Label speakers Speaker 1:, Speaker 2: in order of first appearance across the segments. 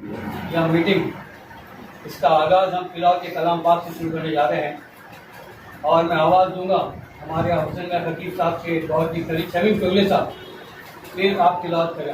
Speaker 1: यह मीटिंग, इसका आगाज़ हम तिलावत के कलाम पाक से शुरू करने जा रहे हैं और मैं आवाज़ दूंगा हमारे हुसैन खतीब साहब के बहुत ही करीब शमीम टोले साहब, फिर आप तिलावत करें।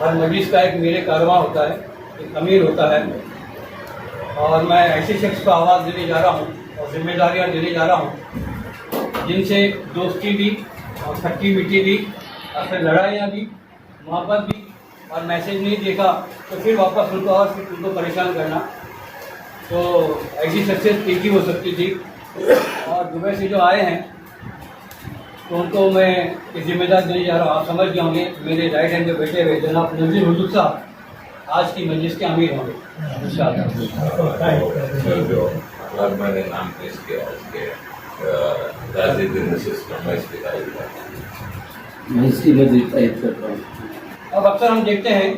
Speaker 1: हर मजलिस का एक मेरे कारवां होता है, एक अमीर होता है और मैं ऐसे शख्स को आवाज़ देने जा रहा हूँ और जिम्मेदारियाँ देने जा रहा हूँ जिनसे दोस्ती भी और खट्टी मीठी भी और फिर लड़ाइयाँ भी, मोहब्बत भी, और मैसेज नहीं देखा तो फिर वापस उनको और फिर उनको परेशान करना। तो ऐसी शख्सियत एक ही हो सकती थी और दुबई से जो आए हैं तो उनको मैं एक जिम्मेदार देने जा रहा हूँ। आप समझ गए होंगे, मेरे राइट हैंड में बैठे हुए जनाब नज़ीर हुजूर साहब आज की मजलिस के अमीर होंगे इंशाअल्लाह।
Speaker 2: मैंने नाम पेश किया उसके
Speaker 1: अब अक्सर हम देखते हैं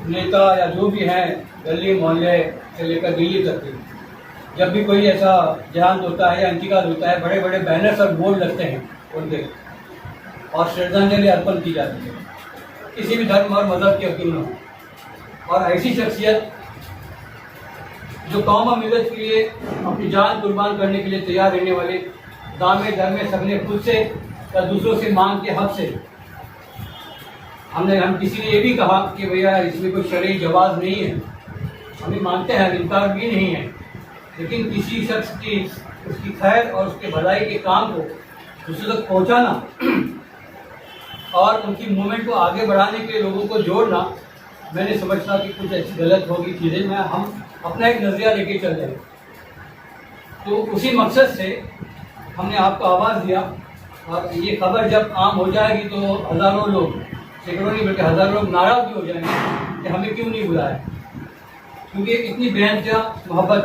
Speaker 1: नेता या जो भी हैं गली मोहल्ले से लेकर दिल्ली तक की, जब भी कोई ऐसा देहांत होता है या इंतकाल होता है, बड़े बड़े बैनर्स और बोर्ड लगते हैं उनके और श्रद्धांजलि अर्पण की जाती है, किसी भी धर्म और मजहब के क्यों न हो। और ऐसी शख्सियत जो कौम और मिलत के लिए अपनी जान कुर्बान करने के लिए तैयार रहने वाले, दामे धर्मे सबने खुद से या दूसरों से मांग के हक से, हम किसी ने ये भी कहा कि भैया इसमें कोई शरई जवाब नहीं है, हम भी मानते हैं, इनकार भी नहीं है, लेकिन किसी शख्स की उसकी खैर और उसके भलाई के काम को दूसरों तक पहुँचाना और उनकी मूवमेंट को आगे बढ़ाने के लिए लोगों को जोड़ना, मैंने समझा कि कुछ ऐसी गलत होगी चीज़ें, मैं हम अपना एक नज़रिया लेके चल रहे हैं। तो उसी मकसद से हमने आपको आवाज़ दिया और ये खबर जब आम हो जाएगी तो हज़ारों लोग, सैकड़ों नहीं बल्कि हज़ारों लोग नाराज़ भी हो जाएंगे कि हमें क्यों नहीं बुलाया, क्योंकि इतनी बेहतरीन मोहब्बत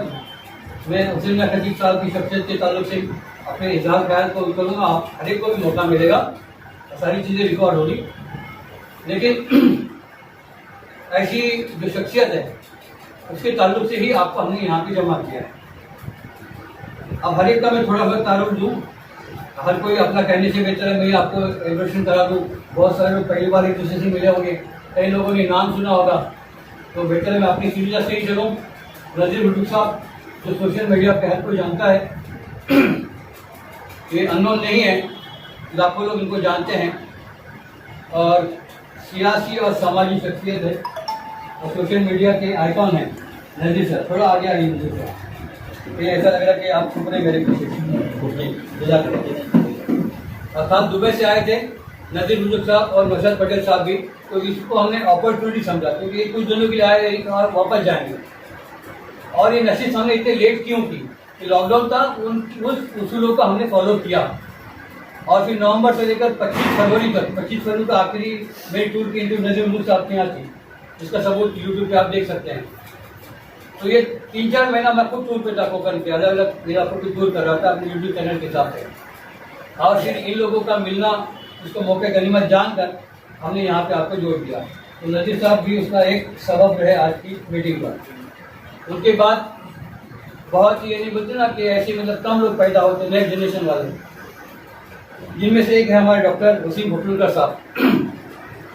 Speaker 1: मैं हुसैन खतीब साहब की शख्सियत के ताल्लुक से अपने इजहार ख्याल को करूँगा। हर एक को भी मौका मिलेगा, सारी चीज़ें रिकॉर्ड होगी, लेकिन ऐसी जो शख्सियत है उसके ताल्लुक से ही आपको हमने यहाँ पे जमा किया है। अब हर एक का मैं थोड़ा बहुत तारुफ दूँ, हर कोई अपना कहने से बेहतर है मैं आपको इंट्रोडक्शन करा दूँ। बहुत सारे लोग पहली बार एक दूसरे से मिले होंगे, कई लोगों ने नाम सुना होगा, तो बेहतर है मैं अपनी सुविधा से ही चलूँ। नज़ीर हुजूर साहब जो सोशल मीडिया पे हर कोई जानता है, ये अननोन नहीं है, लाखों लोग इनको जानते हैं और सियासी और सामाजिक शख्सियत है और सोशल मीडिया के आइकॉन है। नज़ीर सर थोड़ा आगे आइए। नज़ीर सर ये ऐसा लग रहा है कि आप छुप रहे मेरे पीछे। और साहब दुबई से आए थे नज़ीर हुजूर साहब और मशहद पटेल साहब भी, तो इसको हमने अपॉर्चुनिटी समझा क्योंकि कुछ दिनों के लिए आए और वापस जाएंगे। और ये नसीब हमने इतने लेट क्यों की कि लॉकडाउन था, उस उसूलों को हमने फॉलो किया और फिर नवंबर से लेकर 25 फरवरी तक, 25 फरवरी का आखिरी मेरी टूर की इंटरव्यू नज़ीर हुजूर साहब के यहाँ थी, जिसका सबूत यूट्यूब पे आप देख सकते हैं। तो ये 3-4 महीना मैं खुद टूर पे था, कोकन के अलग अलग इलाकों की टूर कर रहा था अपने यूट्यूब चैनल के हिसाब से। और फिर इन लोगों का मिलना, उसको मौके गनीमत जानकर हमने यहाँ पे आपको जोड़ दिया। तो नज़ीर साहब भी उसका एक सबब रहे आज की मीटिंग पर। उनके बाद बहुत ये नहीं बोलते ना कि ऐसे मतलब कम लोग पैदा होते नेक्स्ट जनरेशन वाले, जिनमें से एक है हमारे डॉक्टर वसीम भुटलकर साहब।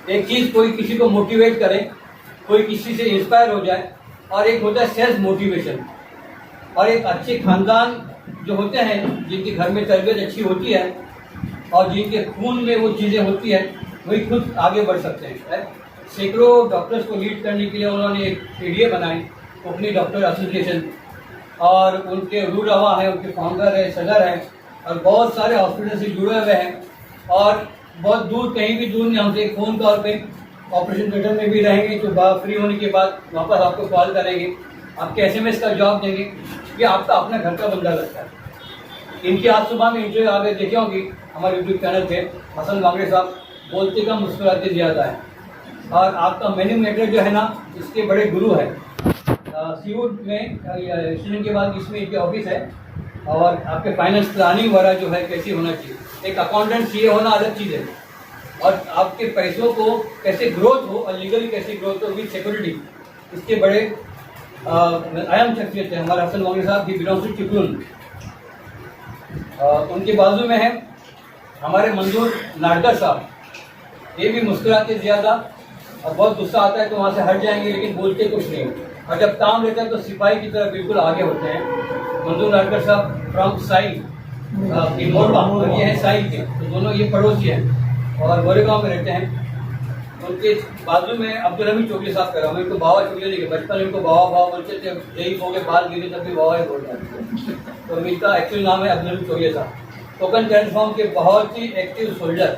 Speaker 1: एक चीज़ कोई किसी को मोटिवेट करे, कोई किसी से इंस्पायर हो जाए, और एक होता है सेल्फ मोटिवेशन। और एक अच्छे खानदान जो होते हैं, जिनके घर में तरबियत अच्छी होती है और जिनके खून में वो चीज़ें होती है, वही खुद आगे बढ़ सकते हैं। सैकड़ों डॉक्टर्स को लीड करने के लिए उन्होंने एक पीडीए बनाई, कोकनी डॉक्टर एसोसिएशन, और उनके रूल रवा है, उनके फाउंडर है, सदर है, और बहुत सारे हॉस्पिटल से जुड़े हुए हैं और बहुत दूर, कहीं भी दूर नहीं, हमसे फ़ोन कॉल पे ऑपरेशन थिएटर में भी रहेंगे तो फ्री होने के बाद वापस आपको कॉल करेंगे, आपके SMS का जवाब देंगे। ये आपका अपना घर का बंदा लगता है। इनकी आज सुबह में इंटरव्यू आगे देखे होंगी हमारे यूट्यूब चैनल पे, हसन वांगड़े साहब बोलते कम मुस्कुराते ज़्यादा है। और आपका मेन्यू मेकर जो है ना, इसके बड़े गुरु हैं। सीवुड में स्टूडेंट के बाद इसमें इनकी ऑफिस है और आपके फाइनेंस प्लानिंग वगैरह जो है कैसी होना चाहिए। एक अकाउंटेंट सीए होना अलग चीज़ है, और आपके पैसों को कैसे ग्रोथ हो और लीगली कैसे ग्रोथ हो विद सिक्योरिटी, इसके बड़े अहम शख्सियत है हमारे हसन मोगली साहब, भी बिलोंग्स टू चिपलून। उनके बाजू में है हमारे मंजूर नाडकर साहब, ये भी मुस्कुराते ज़्यादा और बहुत गुस्सा आता है तो वहाँ से हट जाएंगे, लेकिन बोलते कुछ नहीं, और जब काम रहता है तो सिपाही की तरह बिल्कुल आगे होते हैं। मंजूर नाडकर साहब फ्रॉम साई मोरबा, और ये हैं साई के, तो दोनों ये पड़ोसी हैं और गोरेगांव में रहते हैं। उनके बाजू में अब्दुल हमीद चौधरी साहब करा, मैं इनको बाबा चौधरी नहीं, बचपन में इनको बाबा बाबा बोलते थे, यही हो गए बाल गिरे तब भी बाबा ही बोल रहे थे, तो इनका एक्चुअल नाम है अब्दुल हमीद चौधरी साहब। टोकन टेलीफॉर्म के बहुत ही एक्टिव सोल्जर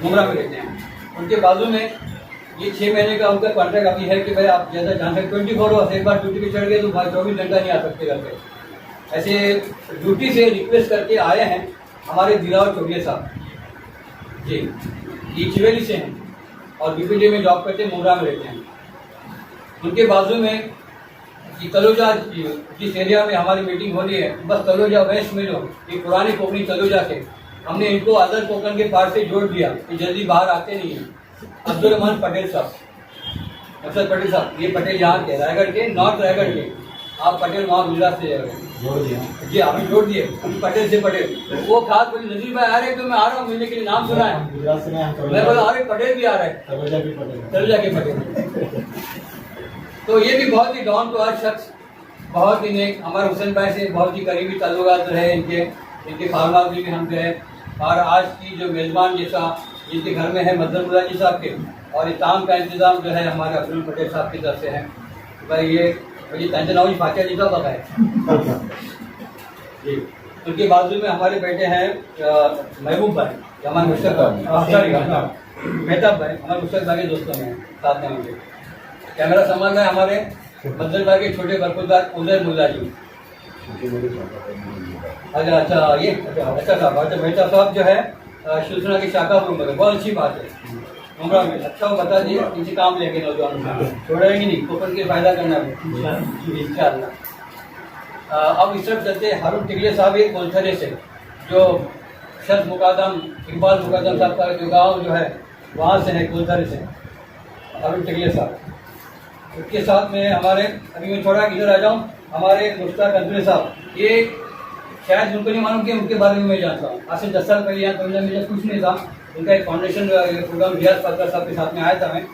Speaker 1: मुमरा में रहते हैं। उनके बाजू में ये 6 महीने का उनका कॉन्ट्रैक्ट अभी है कि भाई आप जैसा जान सकते 24 आवर्स, एक बार ड्यूटी पे चढ़ गए तो भाई 24 घंटा नहीं आ सकते घर पे। ऐसे ड्यूटी से रिक्वेस्ट करके आए हैं हमारे दिलावर चौधरी साहब जी, ये चिवेली से हैं और बीपीडी में जॉब करते हैं, मुमरा में रहते हैं। उनके बाजू में कि तलोजा, जिस एरिया में हमारी मीटिंग हो रही है, बस तलोजा वेस्ट में जो ये पुरानी कोकनी तलोजा के, हमने इनको अदर कोकन के पार्ट से जोड़ दिया कि जल्दी बाहर आते नहीं हैं। अब्दुल रहमान पटेल साहब, अफसर पटेल साहब, ये पटेल यहाँ के रायगढ़ के, नॉर्थ रायगढ़ के, आप पटेल वहाँ गुजरात से जोड़ दिया जी, अभी जोड़ दिए पटेल से पटेल। वो खास बोले नजीर भाई आ रहे तो मैं आ रहा हूँ मिलने के लिए, नाम सुना है
Speaker 3: गुजरात से
Speaker 1: मैं बोला अरे पटेल भी आ रहे हैं, तलोजा के पटेल। तो ये भी बहुत ही डाउन टू अर्थ शख्स, बहुत ही नेक, हमारे हुसैन भाई से बहुत ही करीबी ताल्लुकात रहे इनके फार्म हाउस में भी हम गए। और आज की जो मेज़बान जैसा जिनके घर में है मदन मुल्ला जी साहब के, और इताम का इंतज़ाम जो है हमारे अब्दुल पटेल साहब की तरफ से है। भाई ये तंजनावी फातिहा जी का पता है जी। उनके बाजू में हमारे बैठे हैं महबूब भाई, हमारे मेहताब भाई, हमारे मुश्तक भाई के दोस्तों में साथ में मुझे कैमरा संभाल रहे हैं हमारे मदन भाई के छोटे बरखुरदार उजैर मुल्ला जी। अच्छा ये अच्छा साहब, अच्छा मेहताब साहब जो है शिवसेना की शाखापुर में, बहुत अच्छी बात है उमरा में। अच्छा वो बता दिए इनसे काम लेंगे नौजवान, छोड़ेंगे नहीं, कोपन के फायदा करना है इंशाअल्लाह। अब इस तरफ चलते हारून टिकले साहब एक कोलथरे से, जो शर्फ मुकादम इकबाल मुकादम साहब का जो गाँव जो है वहाँ से है, कोलथरे से हारून टिकले साहब। उसके साथ में हमारे, अभी मैं थोड़ा इधर आ जाऊँ, हमारे मुश्ताक अंजुले साहब, ये शायद उनको नहीं मालूम कि उनके बारे में मैं जानता हूँ। आज से 10 साल पहले यहाँ तमिलनाडु में कुछ नहीं था, उनका एक फाउंडेशन प्रोग्राम रियाज फरकर साहब के साथ में आया था मैं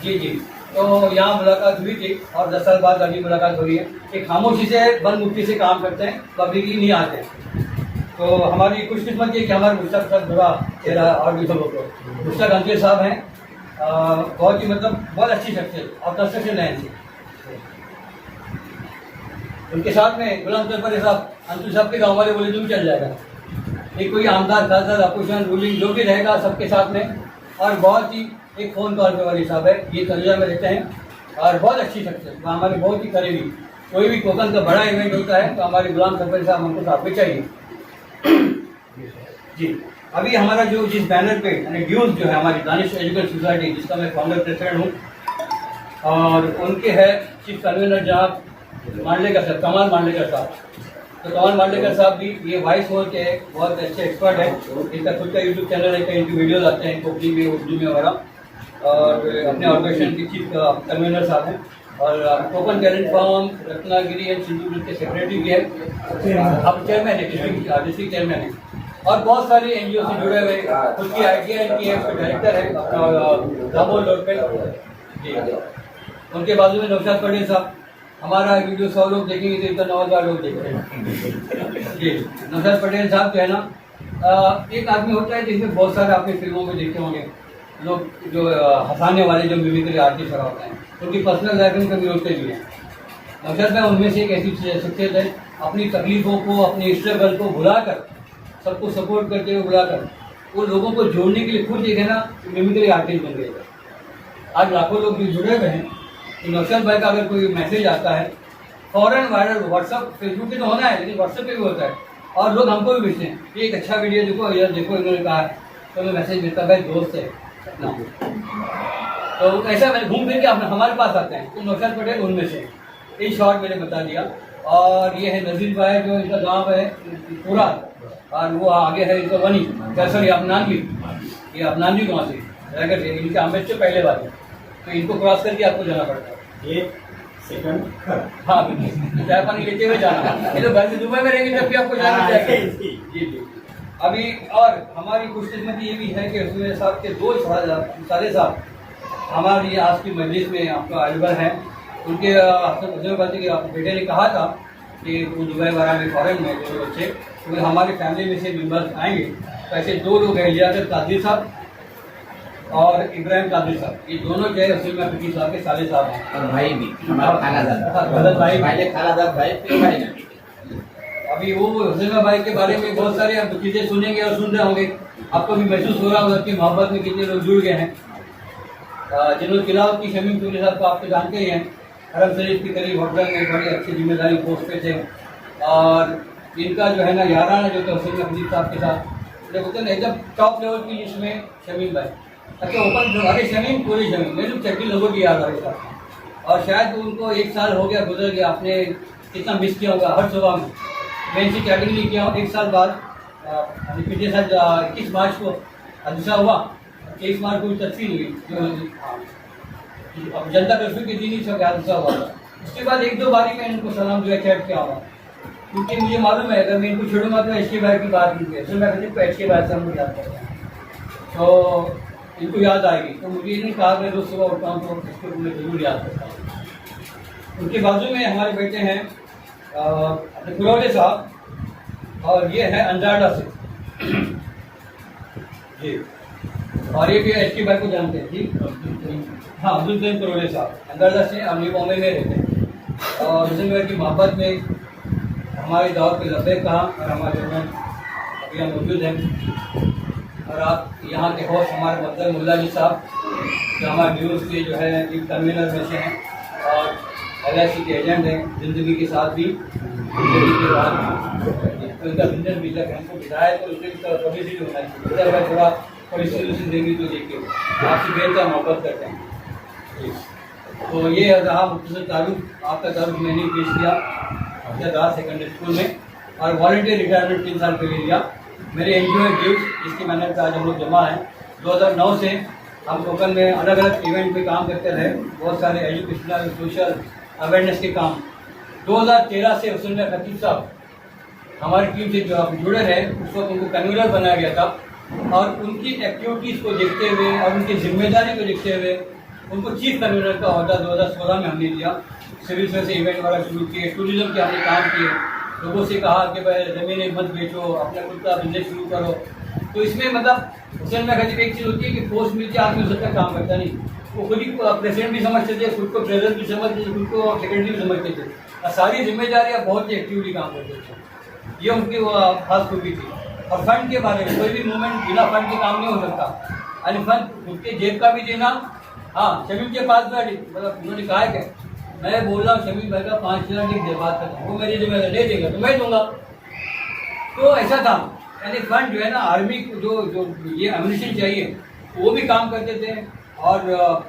Speaker 1: जी जी, तो यहाँ मुलाकात हुई थी और 10 साल बाद अभी मुलाकात हो रही है। एक खामोशी से बंद मुट्ठी से काम करते हैं, पब्लिकली नहीं आते हैं। तो हमारी खुशकिस्मत ये कि हमारे मुश्ताक साहब बड़ा चेहरा और भी सब लोग मुश्ताक अंजुले साहब हैं, बहुत ही मतलब बहुत अच्छी शख्सियत और कंस्ट्रक्शन लाइन से। उनके साथ में गुलाम तलपरे साहब, अंजुल साहब के गाँव वाले बोले तो भी चल जाएगा, एक कोई आमदार खासदार अपोजिशन रूलिंग जो भी रहेगा सबके साथ में। और बहुत ही एक फ़ोन कॉल पे वाली साहब है, ये तंजा में रहते हैं और बहुत अच्छी शख्सियत, हमारे बहुत ही करीबी। कोई भी कोकन का बड़ा इवेंट होता है तो हमारे गुलाम तलपरे साहब हमको साथ में चाहिए जी। अभी हमारा जो जिस बैनर पे यानी ड्यूज जो है हमारी दानिश एजुकेशन सोसाइटी, जिसका मैं फाउंडर प्रेसिडेंट हूँ, और उनके है चीफ कन्वीनर जनाब मांडलेकर साहब, कमाल मांडलेकर साहब। तो कमाल मांडलेकर साहब भी ये वॉइस ओवर के बहुत अच्छे एक्सपर्ट हैं, इनका खुद का यूट्यूब चैनल है, इनकी वीडियोज आते हैं कोकनी में, उर्दू में वगैरह। और अपने ऑर्गेनाइजेशन के चीफ कन्वीनर साहब हैं, और token talent form Ratnagiri and Sindhu के सेक्रेटरी भी है, अब चेयरमैन है, डिस्ट्रिक्ट चेयरमैन है, और बहुत सारे NGO से जुड़े हुए, खुद की आइडिया इनकी है, उसका डायरेक्टर है अपना दामोद रोड पे जी। उनके बाजू में नौशाद पटेल साहब, हमारा वीडियो 100 लोग देखेंगे तो इतना 9,000 लोग देख रहे हैं जी। नौशाद पटेल साहब जो है ना, एक आदमी होता है जिसमें बहुत सारे आपने फिल्मों में देखे होंगे लोग, जो हंसाने वाले जो मिमिक्री आर्टिस्ट होते हैं, उनकी पर्सनल लाइफ में कभी रोकते भी हैं। नौशाद भाई उनमें से एक ऐसी शख्सियत है, अपनी तकलीफों को, अपनी स्ट्रगल को भुलाकर, सबको सपोर्ट करते हुए बुलाकर वो लोगों को जोड़ने के लिए खुद एक है ना मिमिक्री आर्टिस्ट बन गए। आज लाखों लोग भी जुड़े हुए हैं कि नौशाद भाई का अगर कोई मैसेज आता है फौरन वायरल, व्हाट्सअप फेसबुक पे तो होना है लेकिन व्हाट्सएप पे भी होता है, और लोग हमको भी भेजते हैं कि एक अच्छा वीडियो देखो, यार देखो इन्होंने कहा है, तो मैं मैसेज भेजता भाई दोस्त है ना, तो ऐसा मैंने घूम फिर के हमारे पास आते हैं। तो नौशाद पटेल उनमें से, इन शॉर्ट मैंने बता दिया। और ये है नजीर भाई जो इनका गांव है पूरा, और वो आगे है इनका वनी सॉरी अपनानवी, ये अपनानवी गाँव से रायगढ़ से, इनके आमेर से पहले वाले, तो इनको क्रॉस करके आपको जाना पड़ता है।
Speaker 4: एक सेकंड
Speaker 1: हाँ बिल्कुल, चाय पानी लेते हुए जाना, ये तो घर से दुबई में रहेंगे जब भी आपको जाना चाहिए। जी जी। अभी और हमारी खुशकिस्मती ये भी है कि रसूल साहब के 2 साले साहब हमारी आज की मजलिस में आपका अजबर हैं। उनके बात के बेटे ने कहा था कि वो दुबई वगैरह में फॉरेन में 2 बच्चे, तो हमारी फैमिली में से मेम्बर्स आएंगे। तो ऐसे 2 लोग हैं, लियाकत कादरी साहब और इब्राहिम कादरी साहब, ये दोनों जो है रसूल फकीर साहब के साले साहब हैं।
Speaker 2: और भाई भी हमारा
Speaker 1: गलत भाई
Speaker 2: पहले खालादार भाई फिर भाई ना।
Speaker 1: अभी वो हुसैन भाई के बारे में बहुत सारे आप चीज़ें सुनेंगे और सुन रहे होंगे, आपको भी महसूस हो रहा होगा कि मोहब्बत में कितने लोग जुड़ गए हैं। जिन्होंने तिलावत की शमीम चौधरी साहब को आप तो जानते ही हैं, हरम शरीफ के करीब होटल में बड़ी अच्छी जिम्मेदारी पोस्ट पे थे, और इनका जो है ना याराना जो था हुसैन फकीर साहब के साथ जब होते हैं ना एकदम टॉप लेवल की लिस्ट में शमीम भाई, अच्छा ऊपर अरे शमीम पूरी शमीम मेरे तो चट्टी लोगों की याद आ रही था, और शायद उनको 1 साल हो गया गुजर गया, आपने कितना मिस किया होगा। हर सुबह में मैं इनसे चैटिंग नहीं किया हूँ 1 साल बाद, पिछले साल 21 मार्च को हादसा हुआ, 23 मार्च को तस्वीर हुई जो अब जनता कर्फ्यू के दिन ही सब हादसा हुआ था। उसके बाद 1-2 बारी मैं इनको सलाम जो है चैट किया हुआ, क्योंकि मुझे मालूम है अगर मैं इनको छोड़ूंगा तो एच के भाई की बात नहीं है, तो मैं कहती एच के भाई से हम लोग याद करते हैं, तो इनको याद आएगी। तो मुझे ये नहीं कहा कि रोज सुबह उठता हूँ तो इसको मैं जरूर याद करता हूँ। उनके बाजू में हमारे बेटे हैं अपने कुरौले साहब, और ये है अंजाडा से जी, और ये भी एच के भाई को जानते हैं जी, हाँ अब्दुल करीम कुरौले साहब अंजाडा से, और ये बॉम्बे में रहते हैं। और हुसैन भाई की मोहब्बत में हमारे दौर के लब्बे कहा, और हमारे अभी हम मौजूद हैं। और आप यहाँ के होस्ट हमारे मतलब मुल्ला जी साहब जो हमारे न्यूज़ के जो है एक कन्वीनर में से हैं, और LIC के एजेंट हैं, ज़िंदगी के साथ भी ज़िंदगी के बाद तो इनका भिंजन भी तक हमको बिठाया, तो उसके कभी से होना चाहिए। इधर मैं थोड़ी सोल्यूशन देंगी तो देखिए आपसे बेहतर मोहब्बत करते हैं। तो ये रहा मुख्तसर तारुफ, आपका तारुफ मैंने पेश किया दास सेकेंडरी स्कूल में, और वॉलंटियर रिटायरमेंट 3 साल के लिए लिया। मेरे NGO है गिव्स, जिसकी मैंने आज हम लोग जमा हैं। 2009 से हम लोकल में अलग अलग इवेंट पे काम करते रहे, बहुत सारे एजुकेशनल सोशल अवेयरनेस के काम। 2013 से हुसैन फकीर साहब हमारी टीम से जो आप जुड़े रहे, उस वक्त उनको कन्वीनर बनाया गया था, और उनकी एक्टिविटीज़ को देखते हुए और उनकी जिम्मेदारी को देखते हुए उनको चीफ कन्वीनर का अहदा 2016 में हमने दिया। सिविल से इवेंट वगैरह शुरू किए, टूरिज्म के हमने काम किए, लोगों से कहा कि भाई ज़मीनें मत बेचो, अपना खुद का बिजनेस शुरू करो। तो इसमें मतलब हुसैन में खजीब एक चीज़ होती है कि पोस्ट मिलती है, आदमी उसका काम करता नहीं, वो खुद ही प्रेसिडेंट भी समझते थे, खुद को ट्रेजर भी समझते थे, खुद को सेक्रेटरी भी समझते थे, और सारी जिम्मेदारियाँ बहुत ही एक्टिवली काम करते थे। ये उनकी खास खूबी थी। और फंड के बारे में कोई भी मूवमेंट बिना फंड के काम नहीं हो सकता, यानी फंड खुद के जेब का भी देना। हाँ शमीम के पास बैठ मतलब उन्होंने कहा है कि मैं बोल रहा हूँ शमीम भाई का 5 लाख की बात करता हूँ, वो मेरी जिम्मेदारी दे देगा तो मैं दूंगा। तो ऐसा था, यानी फंड जो है ना आर्मी को जो ये एम्यूनिशन चाहिए वो भी काम करते थे, और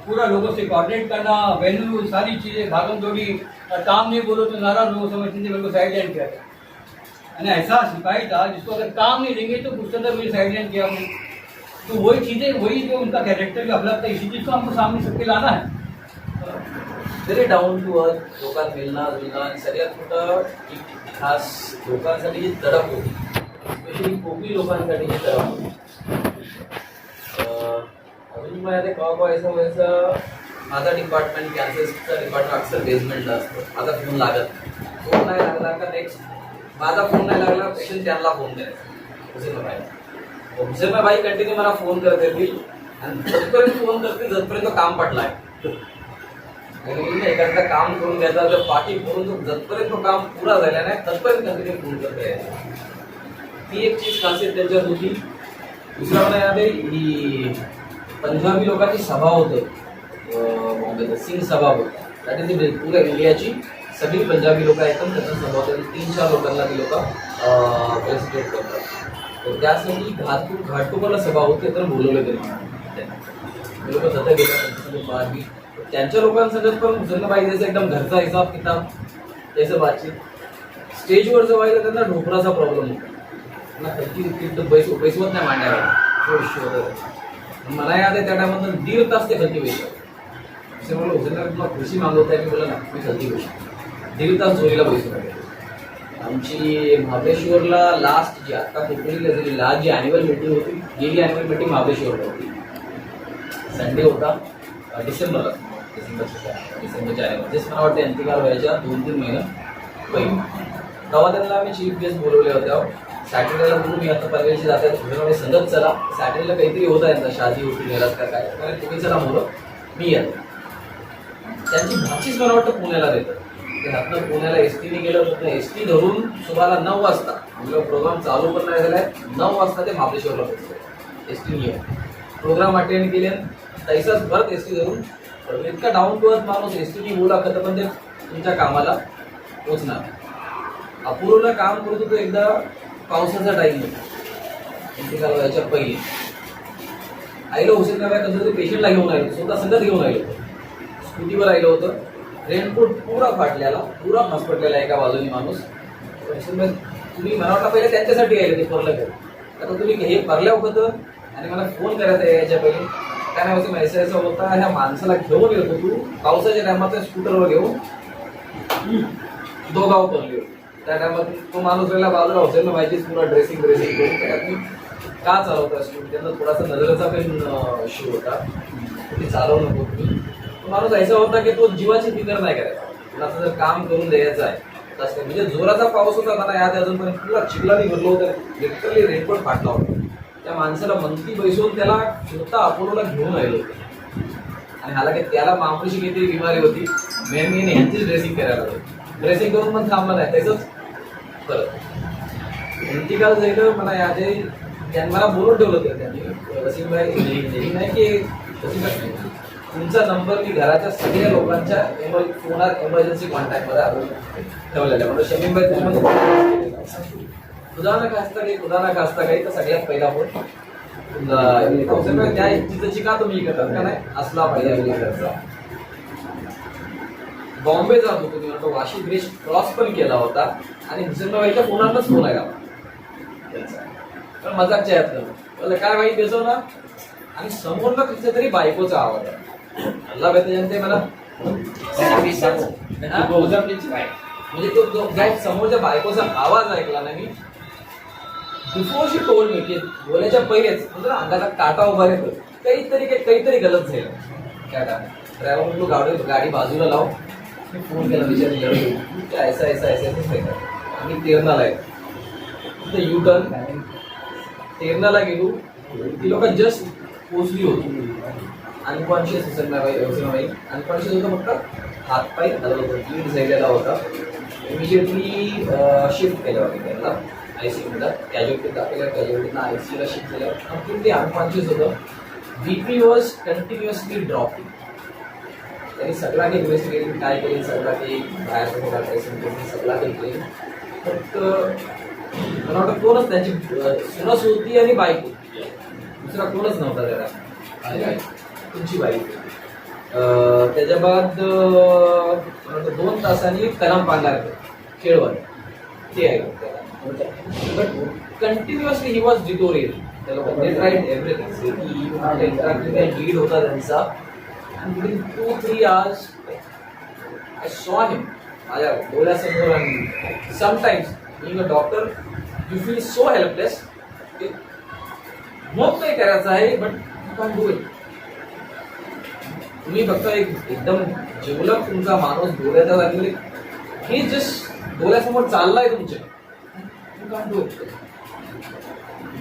Speaker 1: पूरा लोगों से कोऑर्डिनेट करना, वेन्यू सारी चीज़ें भागम दौड़ी, काम नहीं बोलो तो नाराज लोग समझते थे, मेरे को साइड लाइन किया था। यानी ऐसा सिपाही था जिसको अगर काम नहीं देंगे तो उसके अंदर मेरी साइड लाइन किया हमने। तो वही चीज़ें, वही जो उनका कैरेक्टर का अपलग था, इसी चीज़ को हमको सामने सबके लाना है।
Speaker 5: व्हेरी डाऊन टू अर्थ, लोकांना मिळणं जुळणं, आणि सगळ्यात मोठं एक खास लोकांसाठी जी तडप होती, स्पेशली कोकणी लोकांसाठी जी तडप होती। अजून माझ्या कवा ऐसा व्हायचं, माझा डिपार्टमेंट कॅन्सरचा डिपार्टमेंट अक्सर बेसमेंटला असतो, माझा फोन लागत फोन नाही लागला का नेक्स्ट माझा फोन नाही लागला पेशंट त्यांना फोन करायचा। हुसेन भाई कंटिन्यू मला फोन करत येतील, आणि जतपर्यंत फोन करतील जतपर्यंत काम पटलाय, एखादा काम करून घ्यायचा जर पाठी करून जतपर्यंत तो काम पुरा झाला नाही तत्पर्यंत कंटिन्यू फोन करता यायचा। ती एक चीज खासियत त्यांच्यात होती। दुसरा मला याद आहे ही पंजाबी लोकांची सभा होते बॉम्बेत, सिंग सभा होती, दॅट इज द पुऱ्या इंडियाची सगळी पंजाबी लोक एकदम त्याचा सभा होते, 3-4 लोकांना ती लोक प्रेसिडेंट करतात। तर त्यासाठी घाटकोपरला सभा होते, तर बोलवले ते लोक सतत गेले बारबी त्यांच्या लोकांसोबत पण हुसेन भाई जैसे एकदम घरचा हिसाब किताब जैसे बातचीत स्टेजवर जर व्हायला त्यांना ढोपराचा प्रॉब्लेम होता. त्यांना खलती बैसवत नाही मांड्यावर. मला याद आहे त्या टायमात 1.5 तास ते खलती बैसवत. असे मला हुसेनला तुला खुशी मागवत आहे की बोला ना मी खलती बैसतो. 1.5 तास जोरीला बैसवत. आमची महाबळेश्वरला लास्ट जी आता कोकणीला झाली लास्ट जी ॲन्युअल मीटिंग होती, गेली ॲन्युअल मीटिंग महाबळेश्वरला होती. संडे होता, डिसेंबरच्या म्हणजेच मला वाटतं अंतिकाल व्हायच्या 2-3 महिने पहिले. तेव्हा त्यांना आम्ही चीफ गेस्ट बोलवले होते. सॅटर्डेला बोलून मी आता परदेशी जात आहे संगत चला, सॅटर्डेला काहीतरी होत आहे ना, शादी होती गेलात का काय, कारण तुम्ही चला मुलं मी येतो. त्यांची भाचीच मला वाटतं पुण्याला देतं. ते हातनं पुण्याला एसटीने गेलं होतं. एसटी धरून सुमारा 9 वाजता म्हणजे प्रोग्राम चालू पण नाही झालाय, 9 वाजता ते महाबळेश्वरला पोहोचले एसटीने येऊन. प्रोग्राम अटेंड केले, तैसाच परत एसटी धरून. इतका डाऊन टू अर्थ माणूस, एसटीने बोला खतं पण ते तुमच्या कामाला पोचणार. अपूर्ण काम करत होतो. एकदा पावसाचा टाईम होता, इंतिकाल व्हायच्या पहिले आईला हुसेन काय कसं तरी पेशंटला घेऊन आलो, स्वतः संगत घेऊन आलो होतो. स्कूटीवर आलं होतं, रेनकोट पुरा फाटलेला, पुरा हॉस्पिटलला एका बाजूने माणूस. तुम्ही मला वाटतं पहिले त्यांच्यासाठी आले ते परलं कर, आता तुम्ही हे परल्या होतं आणि मला फोन करायचा याच्या पहिले काय नाही होतं. मेसेज होता ह्या माणसाला घेऊन येतो तू पावसाच्या टायमात स्कूटरवर घेऊन दोघाव परले. त्या टायमात तो माणूस राहिला बाजूला होसेल माहितीच पुरा ड्रेसिंग करून त्यात मी का चालवता स्कूटी. त्यांना थोडासा नजरेचा पण इश्यू होता, ते चालवू नको तुम्ही. तो माणूस ऐसा होता की तो जीवाची फिकर नाही करायचा, कुणाचं जर काम करून द्यायचं आहे तसं. म्हणजे जोराचा पाऊस होता मला याद अजूनपर्यंत, पुरा चिखलाने भरलो होतं, लिटरली रेनकोट फाटला होता. त्या माणसाला मंथली बैसून त्याला स्वतः अपोलोला घेऊन आलेलो होते. आणि हाला की त्याला मामूशी काहीतरी बिमारी होती, मेन ह्यांचीच ड्रेसिंग करायला होती. ड्रेसिंग करून पण थांबला नाही, त्याचंच परत इंतिकाल जाईल. मला याद आहे त्यांनी मला बोलून ठेवलं होतं त्यांनी, वसीमभाई नाही की वसीमभाई तुमचा नंबर मी घराच्या सगळ्या लोकांच्या फोनात एमर्जन्सी कॉन्टॅक्टमध्ये ठेवलेला. म्हणजे शमीमभाई तुम्ही खुदा ना खास्ता काही तर सगळ्यात पहिला फोन त्या तिथंची का तुम्ही करतात का नाही असला पाहिजे अगोदरचा. बॉम्बे जात होतो मी, वाटतं वाशी ब्रिज क्रॉस पण केला होता आणि हुसेनभाईच्या फोनातच फोन आहे पण मजाकच्या यातलं काय वाईट बेसव ना. आणि समोरला तुझ्या तरी बायकोचा आवाज आहे, अल्ला जनते मला म्हणजे तो समोरच्या बायकोचा आवाज ऐकला ना मी. बिफोर शी टोल्ड मी की बोलायच्या पहिलेच म्हणजे अंगाला काटा उभा येतो, काहीतरी गलत झालं. काय ड्रायव्हर म्हणतो गाडी बाजूला लाव. मी फोन केला विचार ऐसा आम्ही तेरणाला आहे यू टर्न तेरणाला गेलो. ती लोक जस्ट पोचली होती, अनकॉन्शियस हुसेनभाई अनकॉन्शियस होतं, फक्त हातपाय हलवत होतं, लीड झालेला होता. इमिजिएटली शिफ्ट केलं होतं त्यांना ICUला. कॅज्युअलिटी दाखवल्या, कॅज्युअलिटीनं ICUला शिफ्ट केलं. कम्प्लिटली अनकॉन्शियस होतं. BP was continuously dropping. त्यांनी सगळा काही इन्व्हेस्टिगेशन काय केली, सगळा काही बाहेर थोडा काही सगळा काही केली. फक्त मला वाटतं कोणच त्यांची सुनस होती आणि बाईक होती, दुसरा कोणच नव्हता त्याला, तुमची बाईक. त्याच्या बाद 2 तासांनी कलाम पांगार खेळवर ते आहे त्याला. बट कंटिन्युअसली ही वॉज डिटोरियल. त्या लोकांनी ट्राईड एव्हरीथिंग. इंटरॅक्टिव्ह लीड होता त्यांचा. आणि within 2-3 hours I saw him माझ्या डोळ्यासमोर. आणि sometimes being a doctor you feel so helpless की मग काही करायचं आहे but you can do it. तुम्ही फक्त एकदम जिवलक तुमचा माणूस डोळ्याचा लागले, हे जस्ट डोळ्यासमोर चाललाय तुमच्या, you can do it.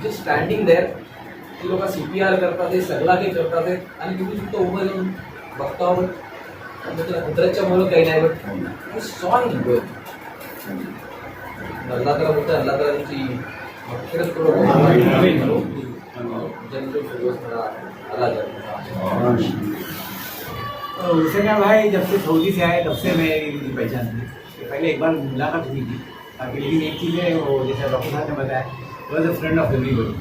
Speaker 5: Just standing there. ती लोक CPR करतात, हे सगळा काही करतात आणि तुम्ही फक्त उभं येऊन बघता. कुत्र्याच्या मुलं काही नाही, बट सॉ हिम. अल्लाह ताला बोलतो, अल्लाह ताला तुमची मगफिरत करो.
Speaker 4: हुसैन भाई जब से सऊदी से आए तब से मैं इनकी पहचान थी. पहले एक बार मुलाकात हुई थी, लेकिन एक चीज़ है वो जैसे डॉक्टर साहब ने बताया, was a friend of everybody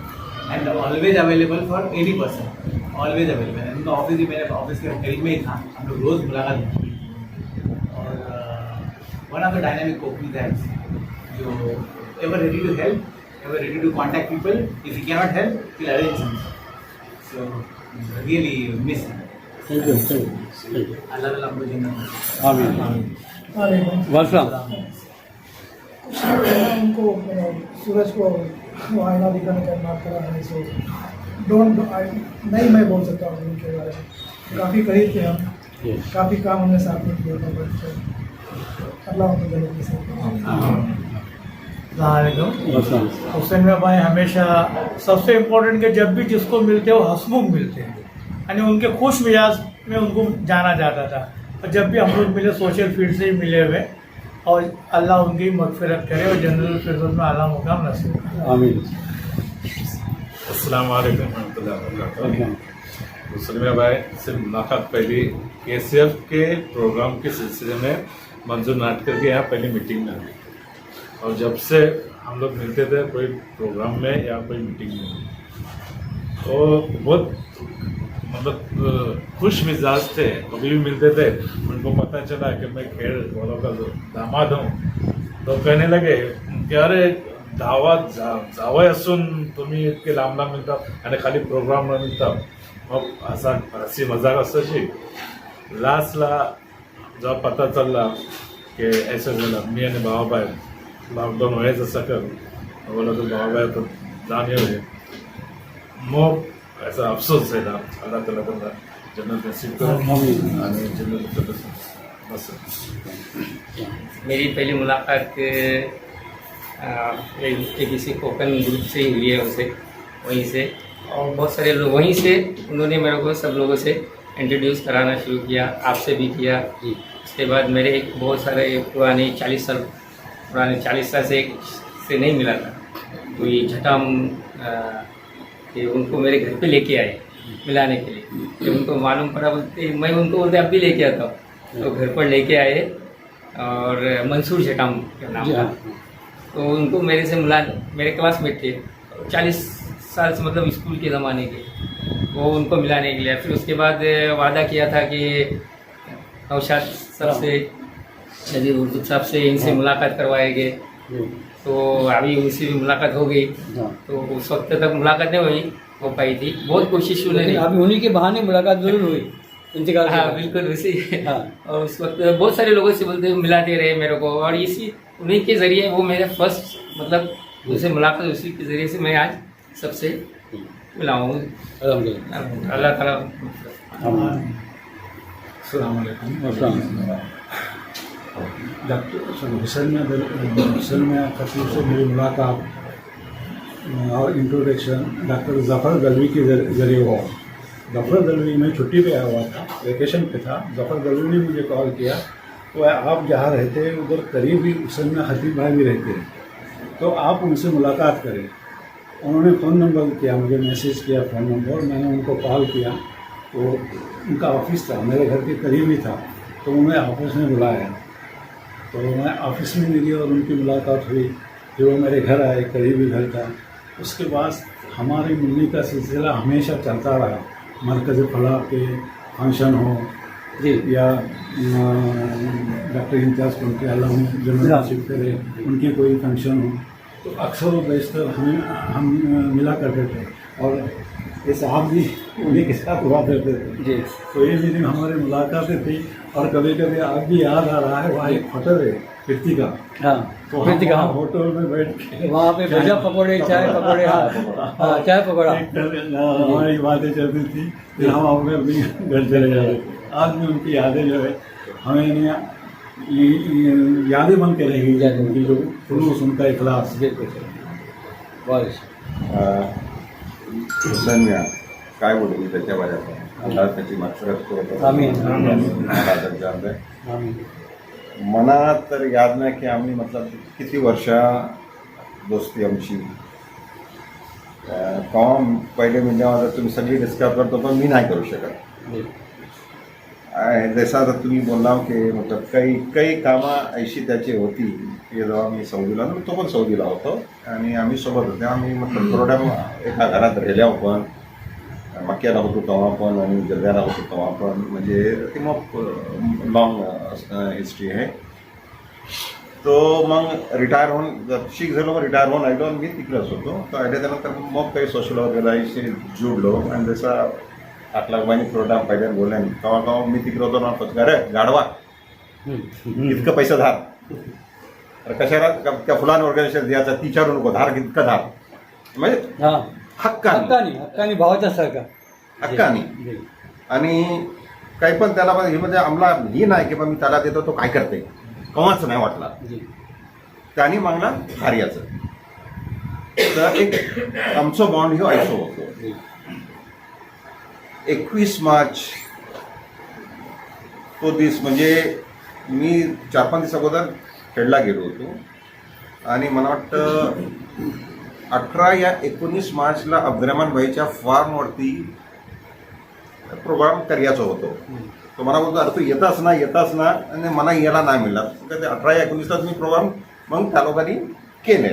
Speaker 4: and always available for any person, always available. उनका ऑफिस ही मेरे ऑफिस के करीब में ही था, हम लोग रोज़ मुलाकात होती. और one of the dynamic copy that's So ever ready to help, ever ready to contact people. If he cannot help, he'll arrange something. So really miss him.
Speaker 1: Thank you. Thank you.
Speaker 4: Allah will आपको जन्नत
Speaker 1: आमीन।
Speaker 6: वालेकुम
Speaker 1: welcome.
Speaker 6: उनको सूरज को वो आईना दिखाने का माफ करा है, सो डोंट नहीं मैं बोल सकता हूँ उनके बारे में। काफ़ी करीब थे हम, काफ़ी काम हमने साथ में किया था, बट अल्लाह उनको जन्नत नसीब
Speaker 1: वेलकम।
Speaker 7: हुसैन में भाई हमेशा सबसे इम्पोर्टेंट कि जब भी जिसको मिलते हो हंसमुख मिलते हैं, यानी उनके खुश मिजाज में उनको जाना जाता था। और जब भी हम लोग मिले सोशल फील्ड से ही मिले हुए, और अल्लाह उनकी मगफिरत करे और जन्नतुल फिरदौस में आला मुकाम नसीब करे।
Speaker 1: आमीन।
Speaker 8: अस्सलाम वालेकुम रहमतुल्लाहि व बरकातहू। मुसलमान भाई से मुलाकात पहली KCF के प्रोग्राम के सिलसिले में मंजूर नाटकर के यहाँ पहली मीटिंग में हुई, और जब से हम लोग मिलते थे कोई प्रोग्राम में या कोई मीटिंग में, तो बहुत मतलब खुश मिजाज थे। कभी भी मिलते थे, उनको पता चला कि मैं खेल वालों का दामाद हूँ, तो कहने लगे कि अरे दावत जावय असून तुम्ही इतके लांब लांब मिळता आणि खाली प्रोग्राम न मिळता। मग असा हसी मजाक असायची। लास्टला जेव्हा पता चलला की ऐसा झालं, मी आणि भावाबाई लॉकडाऊन व्हायचं सकर बोला तो भावाबाई तो जाण येऊ, मग ऐसा अफसोस झाला। अल्लाह ताला त्यांना जन्नत नसीब करो आणि जन्नत फिरदौस बस।
Speaker 9: मेरी पहली मुलाकात किसी कोकन ग्रुप से ही हुई है उनसे, वहीं से, और बहुत सारे लोग वहीं से उन्होंने मेरे को सब लोगों से इंट्रोड्यूस कराना शुरू किया, आपसे भी किया। उसके बाद मेरे एक बहुत सारे पुराने 40 साल से नहीं मिला था, तो ये झटाम कि उनको मेरे घर पे लेके आए मिलाने के लिए। जब उनको मालूम पड़ा, बोलते मैं उनको बोलते अब भी लेके आता हूँ, तो घर पर लेके आए, और मंसूर झटाम का नाम था। तो उनको मेरे से मिला, मेरे क्लासमेट थे 40 साल से, मतलब स्कूल के ज़माने के, वो उनको मिलाने के लिए। फिर उसके बाद वादा किया था कि नौशाद साहब से, नज़ीर उर्दू साहब से, इनसे मुलाकात करवाएंगे। तो अभी उनसे भी मुलाकात हो गई, तो उस वक्त तक मुलाकात नहीं हो पाई थी, बहुत कोशिश उन्होंने।
Speaker 1: अभी उन्हीं के बहाने मुलाकात जरूर हुई इंतकाल के
Speaker 9: हाँ
Speaker 1: बाद।
Speaker 9: बिल्कुल उसी।
Speaker 1: हाँ।
Speaker 9: और उस वक्त बहुत सारे लोगों से बोलते मिलाते रहे मेरे को, और इसी उन्हीं के ज़रिए वो मेरे फर्स्ट मतलब उनसे मुलाकात, उसी के ज़रिए से मैं आज सबसे मिला हूँ।
Speaker 1: अल्हम्दुलिल्लाह।
Speaker 9: अल्लाह ताला।
Speaker 10: अस्सलाम वालेकुम। डॉक्टर हुसैन में खतीब से मेरी मुलाकात और इंट्रोडक्शन डॉक्टर ज़फ़र दलवी के ज़रिए हुआ। ज़फ़र दलवी में छुट्टी पे आया हुआ था, वेकेशन पे था। ज़फ़र दलवी ने मुझे कॉल किया, तो आप जहाँ रहते उधर करीब ही हुसैन में खतीब भाई भी रहते हैं, तो आप उनसे मुलाकात करें। उन्होंने फ़ोन नंबर किया, मुझे मैसेज किया फ़ोन नंबर, मैंने उनको कॉल किया। तो उनका ऑफिस था, मेरे घर के करीब ही था, तो उन्हें ऑफिस में बुलाया। तो मैं ऑफिस में मिली और उनकी मुलाकात हुई। फिर वो मेरे घर आए, करीबी घर था। उसके बाद हमारे मिलने का सिलसिला हमेशा चलता रहा। मरकज़ फलाह के फंक्शन हो जी, या डॉक्टर इम्तियाज़ पंखे अल्लाह जन्नत नसीब करे, उनके कोई फंक्शन हो, तो अक्सर व बेशतर हम मिला करते थे। और ये साहब भी उन्हीं के साथ हुआ करते थे जी। तो ये भी दिन हमारी मुलाकातें थी। और कभी कभी आज भी याद आ रहा है, वहाँ एक होटल है कीर्ति का।
Speaker 1: हाँ,
Speaker 10: तो
Speaker 1: कीर्ति का
Speaker 10: होटल में बैठ के
Speaker 1: वहाँ पे भुजा पकौड़े, चाय पकौड़े। हाँ, चाय पकौड़ा।
Speaker 10: हमारी बातें चलती थी, फिर हम अपने घर चले जाते थे। आज भी उनकी यादें जो है हमें यादें बन के रहेंगी, उनकी जो खुलूस, उनका इखलास।
Speaker 3: हुसैन मियाँ काय बोलू त्याच्या वयात अल्लाह त्याची मगफिरत करो।
Speaker 1: आमीन।
Speaker 3: मला तर याद नाही की आम्ही मतलब किती वर्षा दोस्ती आमची। केव्हा पहिले मिळल्यावर तुम्ही सगळी डिस्कस करतो, पण मी नाही करू शकत। जसं आता तुम्ही बोलला की मतलब काही कामं अशी त्याची होती की जेव्हा मी सौदीला, तो पण सौदीला होतो आणि आम्ही सोबत होते। आम्ही मतलब प्रोग्राम एका घरात राहिल्यावर पण, मक्याला होतो तेव्हा पण आणि जल्द्याला होतो तेव्हा पण, म्हणजे ती मग लॉंग हिस्ट्री आहे। तो मग रिटायर होऊन शीख झालो, मग रिटायर होऊन आयलो आणि मी तिकडेच होतो. तर आयल्याच्यानंतर मग काही सोशल ऑर्गनायझेशी जुडलो आणि जसा 8 लाख महिने प्रोग्राम पहिल्यावर बोलले तेव्हा केव्हा मी तिकडे होतो ना, अरे गाडवा इतकं पैसा धार, तर कशाला त्या फुलान ऑर्गनायझेशन द्यायचं, तिच्यावर नको धार, इतकं धार, म्हणजे
Speaker 1: हा
Speaker 3: हक्कानी
Speaker 1: हक्कानी भावाच्या सारखा
Speaker 3: हक्कानी. आणि काही पण त्याला हे म्हणजे आम्हाला ही नाही की बा मी त्याला देतो तो काय करते, कवाच नाही वाटला. त्यांनी मागला कार्याचं. तर एक आमचं बॉन्ड ह्यो आयसो होतो. 21 मार्च तो दिवस म्हणजे मी 4-5 दिवस अगोदर खेडला गेलो होतो आणि मला वाटतं 18 या 19 मार्चला अब्दुरहमान भाईच्या फार्मवरती प्रोग्राम करायचा होतो. तो मला बोलतो अरे तू येताच ना आणि मला यायला नाही मिळणार. 18 या 19लाच मी प्रोग्राम मग त्या लोकांनी केले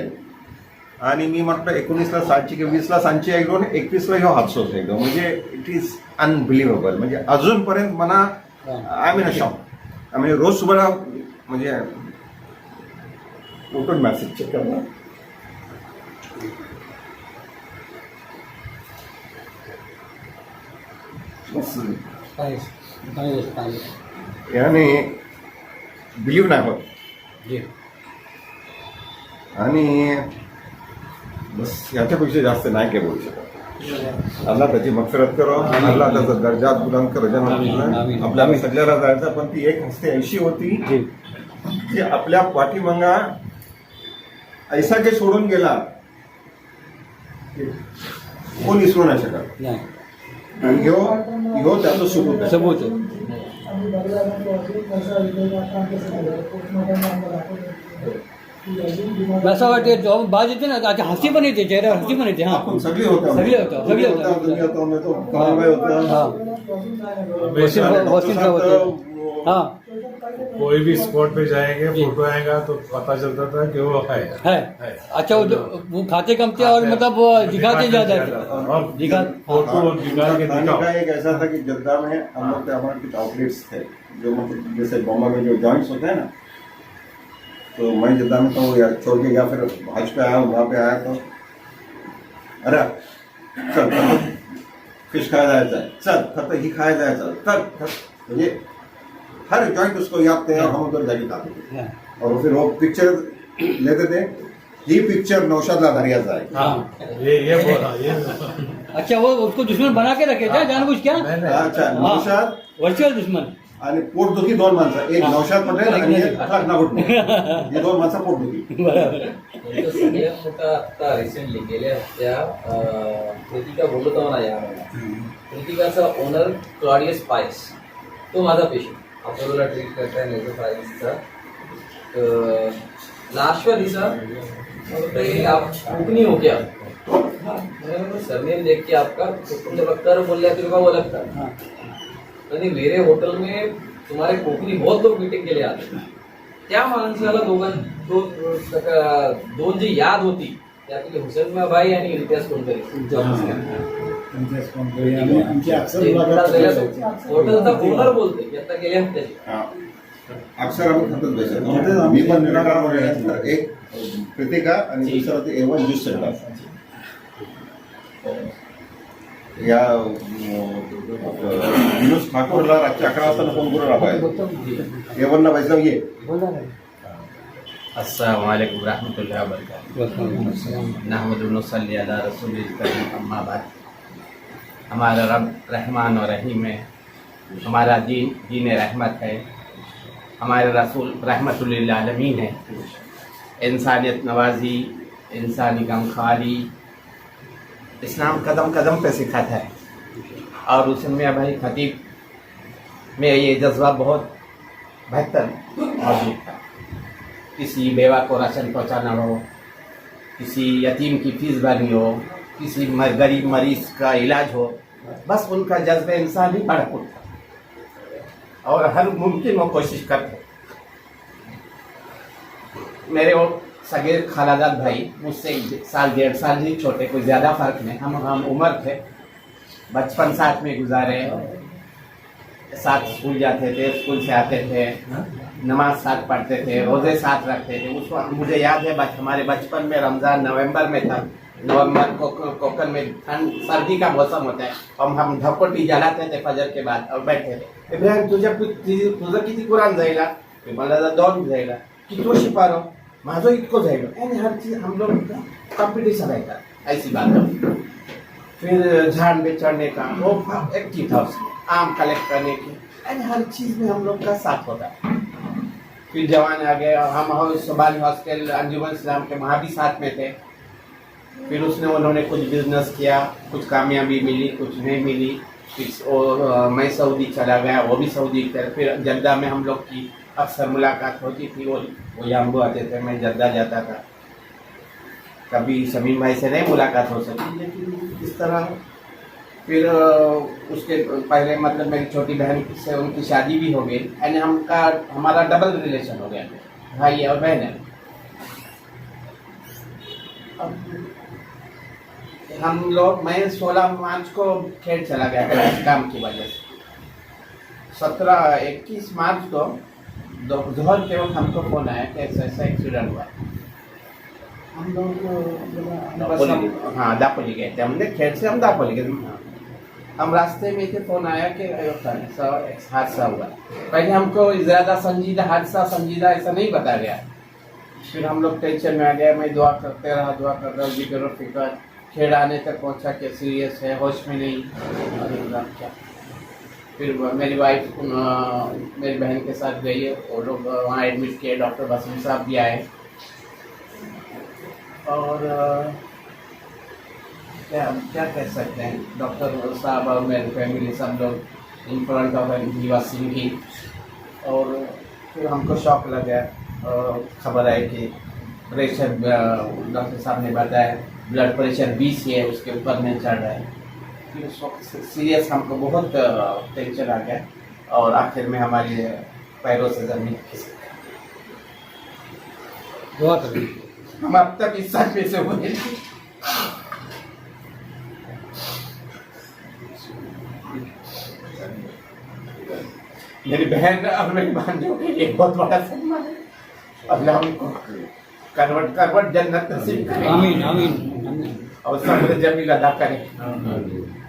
Speaker 3: आणि मी म्हटलं 19ला सांची किंवा 20ला सांची ऐकलो आणि 21ला ह्यो हादसोच ऐकलो. म्हणजे इट इज अनबिलिव्हेबल. म्हणजे अजूनपर्यंत मला आय मीन अ शॉक. म्हणजे रोज सुबह म्हणजे उठून मेसेज चेक करणार. याने बिलीव्ह नाही होत. आणि बस याच्यापेक्षा जास्त नाही काय बोलू शकत. अल्लाह त्याची मगफिरत करो, अल्लाह त्याचा दर्जा बुलंद करो. आपल्याला सगळ्याला जायचं, पण ती एक हस्ती अशी होती की आपल्या पाठीमागा ऐसा काही सोडून गेला कोण विसरू नाही शकत. आणि ह्यो त्याचं सबूत आहे.
Speaker 6: अभी बगला में तो अभी पैसा विकेगा काम कैसे करेगा पोस्टमार्टम में आम्हाला दाखवलं.
Speaker 1: असं वाटते जेव्हा बाज येते ना, आता हसी पण येते, चेहऱ्यावर हसी पण येते. हा
Speaker 3: आपण सगळी होतो.
Speaker 1: हाँ
Speaker 8: कोई भी स्पॉट पे जाएंगे, फोटो आएगा तो पता चलता था कि वो है.
Speaker 1: अच्छा वो खाते कमते और मतलब वो दिखाते ज्यादा
Speaker 8: और फोटो निकाल के दिखाओ.
Speaker 3: का एक ऐसा था कि जद्दा में हम लोग के हमारे कुछ आउटलेट्स थे जो मतलब जैसे बॉम्बे में जो जॉइंट्स होते हैं ना, तो मैं जद्दा में तो यार छोड़ के या फिर हज पे आया, वहाँ पे आया तो अरे चल फिश खाया जायचं आहे, चल फक्त ही खाया जायचं, चल म्हणजे हर जॉइंट उसको याद थे. हम उधर जाके खाते थे और फिर वो पिक्चर लेते थे. ही पिक्चर नौशादला दरियाचा आहे.
Speaker 8: ये बोला ये.
Speaker 1: अच्छा वो उसको दुश्मन बना के रखे थे जानबूझ क्या?
Speaker 3: अच्छा नौशाद
Speaker 1: वर्चुअल दुश्मन
Speaker 3: आणि पोटदुखी 2 माणसं, एक नौशाद पटेल आणि एक अखलाक नागोटणे. हे 2 माणसं पोटदुखी.
Speaker 5: सगळ्यात मोठा आता रिसेंटली गेल्या त्या कृतिका बोलत होता ना यामध्ये, कृतिकाचा ओनर क्लॉडियस पायस, तो माझा पेशंट अपोलोला ट्रीट करता है नेझोफायटिसचा. लास्टवा दिवसा आप कोकणी हो क्या, सरनेम देख के आपका तुम जब कर बोल रहे थे वो लगता आणि मेरे होटल में तुम्हारे कोकणी बहुत लोग मीटिंग के लिए आते. त्या माणसाला दोन जी याद होती त्यातली हुसेन भाई आणि इम्तियाज कोणतरी हॉटेलचा ओनर बोलते की आता गेल्या हप्त्याची.
Speaker 3: अक्षर आम्ही खातच बसायचो. मी पण निराकार एक कृतिका आणि दुसरा होते A1 ज्यूस सेंटर. या युनुस ठाकूरला रात्री 11 वाजता फोन करून राहायला A1 ला बसला ये.
Speaker 2: अस्सलाम वालेकुम रहमतुल्लाहि व बरकातुहू. नहमदुहु व नसल्ली अला रसूलिल करीम, अम्मा बाद. हमारा रब रहमान और रहीम है. हमारा दीन रहमत है. हमारे रसूल रहमतुल लिल आलमीन है. इंसानियत नवाजी, इंसानी गमखारी इस्लाम कदम कदम पे सिखाता है. और उसमें भाई खतीब में ये जज्बा बहुत बेहतर मौजूद था. किसी बेवा को राशन पहुंचाना हो, किसी यतीम की फीस भरनी हो, किसी गरीब मरीज का इलाज हो, बस उनका जज्बा इंसानी भरपूर था और हर मुमकिन वो कोशिश करते. मेरे वो सगे खालाजाद भाई मुझसे 1.5 साल ही छोटे, कोई ज़्यादा फर्क नहीं. हम उम्र थे, बचपन साथ में गुजारे. साथ स्कूल जाते थे, स्कूल से आते थे, नमाज साथ पढ़ते थे, रोजे साथ रखते थे। उस वक्त मुझे याद है हमारे बचपन में रमज़ान नवंबर में था। नवंबर को कोकन में ठंड सर्दी का मौसम होता है और हम धकोटी जलाते थे फजर के बाद और बैठे थे। बहन तुझं किती कुरान जायला, मला 2 जायला, किती वर्षी पारो माझं इतको जायलो, यानी हर चीज़ हम लोग कंपटीशन रहता, ऐसी बात है। फिर झाड़ में चढ़ने का वो एक्टिव था उसमें, आम कलेक्ट करने की, यानी हर चीज़ में हम लोग का साथ होता। फिर जवान आ गए, हम सुबानी हॉस्टल अंजुमन इस्लाम के वहाँ भी साथ में थे। फिर उन्होंने कुछ बिजनेस किया, कुछ कामयाबी मिली, कुछ नहीं मिली। फिर मैं सऊदी चला गया, वो भी सऊदी कर। फिर जद्दा में हम लोग की अक्सर मुलाकात होती थी, वो याम्बो आते थे, मैं जद्दा जाता था। कभी शमीम भाई से नहीं मुलाकात हो सकी, लेकिन इस तरह फिर उसके पहले मतलब मेरी छोटी बहन से उनकी शादी भी हो गई, यानी हमारा डबल रिलेशन हो गया, भाई और बहन है। हम लोग मैं 16 मार्च को खेड़ चला गया था काम की वजह से। 21 मार्च को दोपहर के वक्त हमको फोन आया कि ऐसा एक्सीडेंट हुआ। हम लोग हाँ दापोली गए थे, हमने खेड़ से हम दापोली गए। हम रास्ते में थे, फोन आया कि हादसा हुआ। पहले हमको ज़्यादा संजीदा हादसा संजीदा ऐसा नहीं बताया गया। फिर हम लोग टेंशन में आ गए। मैं दुआ करते रहा, दुआ कर रहा, जिक्र फिक्र। खेड़ आने तक पहुंचा कि सीरियस है, होश में नहीं। क्या फिर मेरी वाइफ मेरी बहन के साथ गई, वो लोग वहाँ एडमिट किए, डॉक्टर बसीम साहब भी आए। और क्या कह सकते हैं, डॉक्टर साहब और मेरी फैमिली सब लोग इन फ्रंट ऑफ जीवा सिंह की। और फिर हमको शौक लगा और खबर आई कि प्रेशर, डॉक्टर साहब ने बताया ब्लड प्रेशर 20 है, उसके ऊपर नहीं चढ़ रहा है। फिर उस वक्त सीरियस हमको बहुत टेंशन आ गया और आखिर में हमारी पैरों से ज़मीन खिसक गई।
Speaker 1: दुआ करें।
Speaker 2: हम अब तक इस साल में से हुए। मेरी बहन और मेरी भांजों के लिए बहुत बड़ा सम्मान है। अल्लाह उनको करवट जन्नत नसीब करे।
Speaker 1: आमीन आमीन।
Speaker 2: और सब्र जमील अदा करें।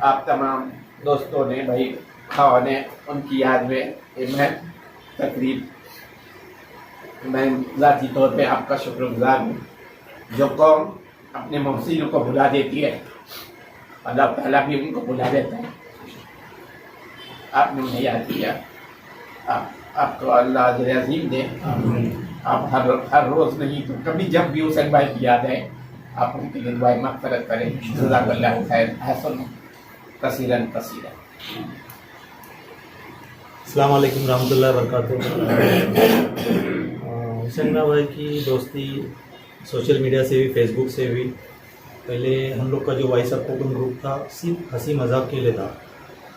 Speaker 2: आप तमाम दोस्तों ने, भाई खाओ ने, उनकी याद में मैं तकरीब मैं ज़ाती तौर पे आपका शुक्रगुजार हूँ। जो कौम अपने मोहसिनों को भुला देती है, अल्लाह ताला भी उनको भुला देता है। आपने मुझे याद किया, आपको अल्लाह अजर अज़ीम दे। आप हर रोज़ नहीं तो कभी जब भी हुसैन भाई की याद है, आप उनके लिए दुआए मग़फ़िरत करें। जज़ाकल्लाहु खैर हसन कसीरन कसीरा।
Speaker 11: अस्सलाम वालेकुम रहमतुल्लाहि व बरकातुहू। हुसैन भाई की दोस्ती सोशल मीडिया से भी, फेसबुक से भी। पहले हम लोग का जो वॉइस ऑफ कोकन ग्रुप था, सिर्फ हंसी मजाक के लिए था।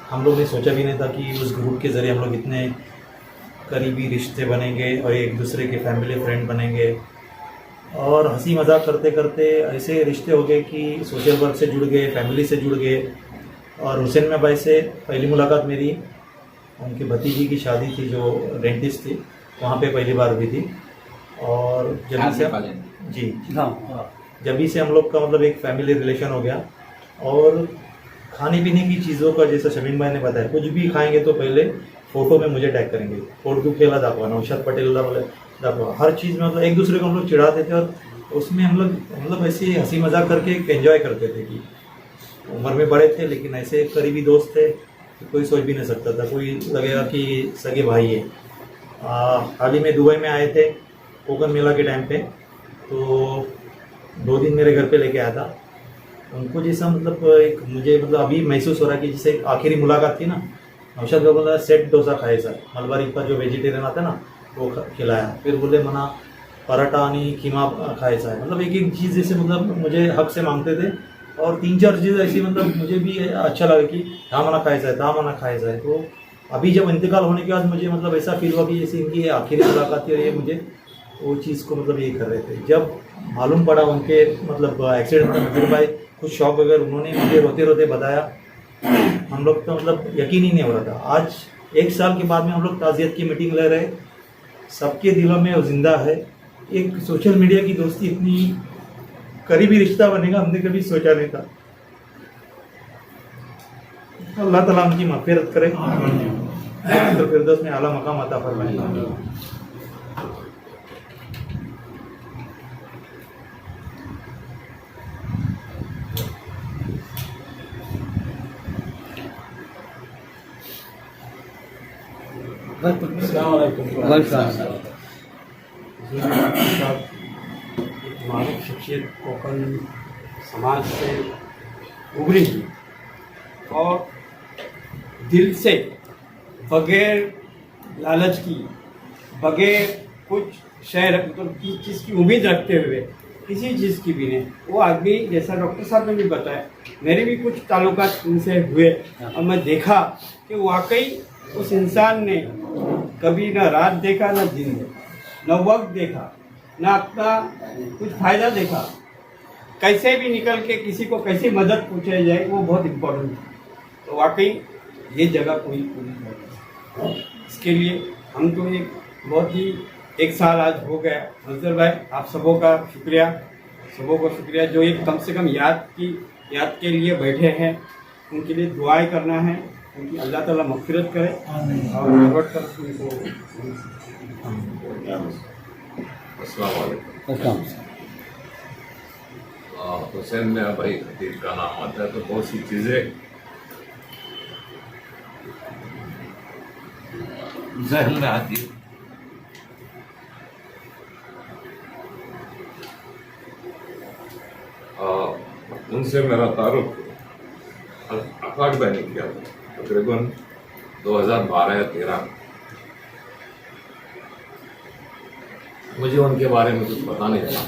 Speaker 11: हम लोग ने सोचा भी नहीं था कि उस ग्रुप के ज़रिए हम लोग इतने करीबी रिश्ते बनेंगे और एक दूसरे के फैमिली फ्रेंड बनेंगे। और हंसी मजाक करते करते ऐसे रिश्ते हो गए कि सोशल वर्क से जुड़ गए, फैमिली से जुड़ गए। और हुसैन भाई से पहली मुलाकात मेरी उनकी भतीजी की शादी थी, जो डेंटिस्ट थी, वहाँ पे पहली बार हुई थी। और जब से जी जब से हम लोग का मतलब एक फैमिली रिलेशन हो गया। और खाने पीने की चीज़ों का, जैसा शमीम भाई ने बताया, कुछ भी खाएंगे तो पहले फ़ोटो में मुझे टैग करेंगे। फोटो केला दाखवा, नौशाद पटेल दाखवा, हर चीज़ में मतलब एक दूसरे को हम लोग चिढ़ाते थे। और उसमें हम लोग मतलब ऐसे हंसी मजाक करके एंजॉय करते थे कि उम्र में बड़े थे लेकिन ऐसे करीबी दोस्त थे कि कोई सोच भी नहीं सकता था, कोई लगेगा कि सगे भाई है। हाल ही में दुबई में आए थे कोकन मेला के टाइम पे, तो 2 दिन मेरे घर पे लेके आया था उनको। जैसा मतलब एक मुझे मतलब अभी महसूस हो रहा है कि जैसे आखिरी मुलाकात थी ना, नौशाद का बोला सेट डोसा खाए सर, मलबारी का जो वेजिटेरियन आता है ना वो खिलाया। फिर बोले मना पराठा आणि कीमा खायचा है, मतलब एक एक चीज़ जैसे मतलब मुझे हक से मांगते थे। और 3-4 चीज़ ऐसी मतलब मुझे भी अच्छा लगा कि हाँ मना खायचा है, हाँ मना खायचा है। तो अभी जब इंतकाल होने के बाद मुझे मतलब ऐसा फील हुआ कि जैसे इनकी आखिरी मुलाकात थी और ये मुझे वो चीज़ को मतलब ये कर रहे थे। जब मालूम पड़ा उनके मतलब एक्सीडेंट में, नज़ीर भाई कुछ शौक वगैरह उन्होंने मुझे रोते रोते बताया, हम लोग तो मतलब यकीन ही नहीं हो रहा था। आज 1 साल के बाद में हम लोग ताज़ियत की मीटिंग ले रहे, सबके दिलों में वो जिंदा है। एक सोशल मीडिया की दोस्ती इतनी करीबी रिश्ता बनेगा हमने कभी सोचा नहीं था। अल्लाह ताला उनकी मग़फ़िरत करे, तो फिरदौस में आला मकाम अता फरमाए।
Speaker 12: मारूफ शख्सियत कोकण समाज से उभरी थी और दिल से बगैर लालच की, बगैर कुछ शहर मतलब किसी चीज़ की उम्मीद रखते हुए किसी चीज़ की भी नहीं, वो आदमी जैसा डॉक्टर साहब ने भी बताया, मेरे भी कुछ ताल्लुकात उनसे हुए और मैं देखा कि वाकई उस इंसान ने कभी ना रात देखा ना दिन देखा, ना वक्त देखा, ना अपना कुछ फ़ायदा देखा, कैसे भी निकल के किसी को कैसे मदद पहुँचाई जाए वो बहुत इम्पोर्टेंट है। तो वाकई ये जगह पूरी नहीं। इसके लिए हम तो एक बहुत ही 1 साल आज हो गया। मंजर भाई आप सबों का शुक्रिया जो एक कम से कम याद के लिए बैठे हैं, उनके लिए दुआएं करना है, उनकी अल्लाह ताला मग़फ़िरत करे और जरूरत कर उनको।
Speaker 13: अस्सलाम वालेकुम। हुसैन में भाई खतीब का नाम आता है तो बहुत सी चीज़ें जहन में आती है। उनसे मेरा तारुफ अकाट भाई ने किया था तकरीबन 2012 या 13। मुझे उनके बारे में कुछ पता नहीं था,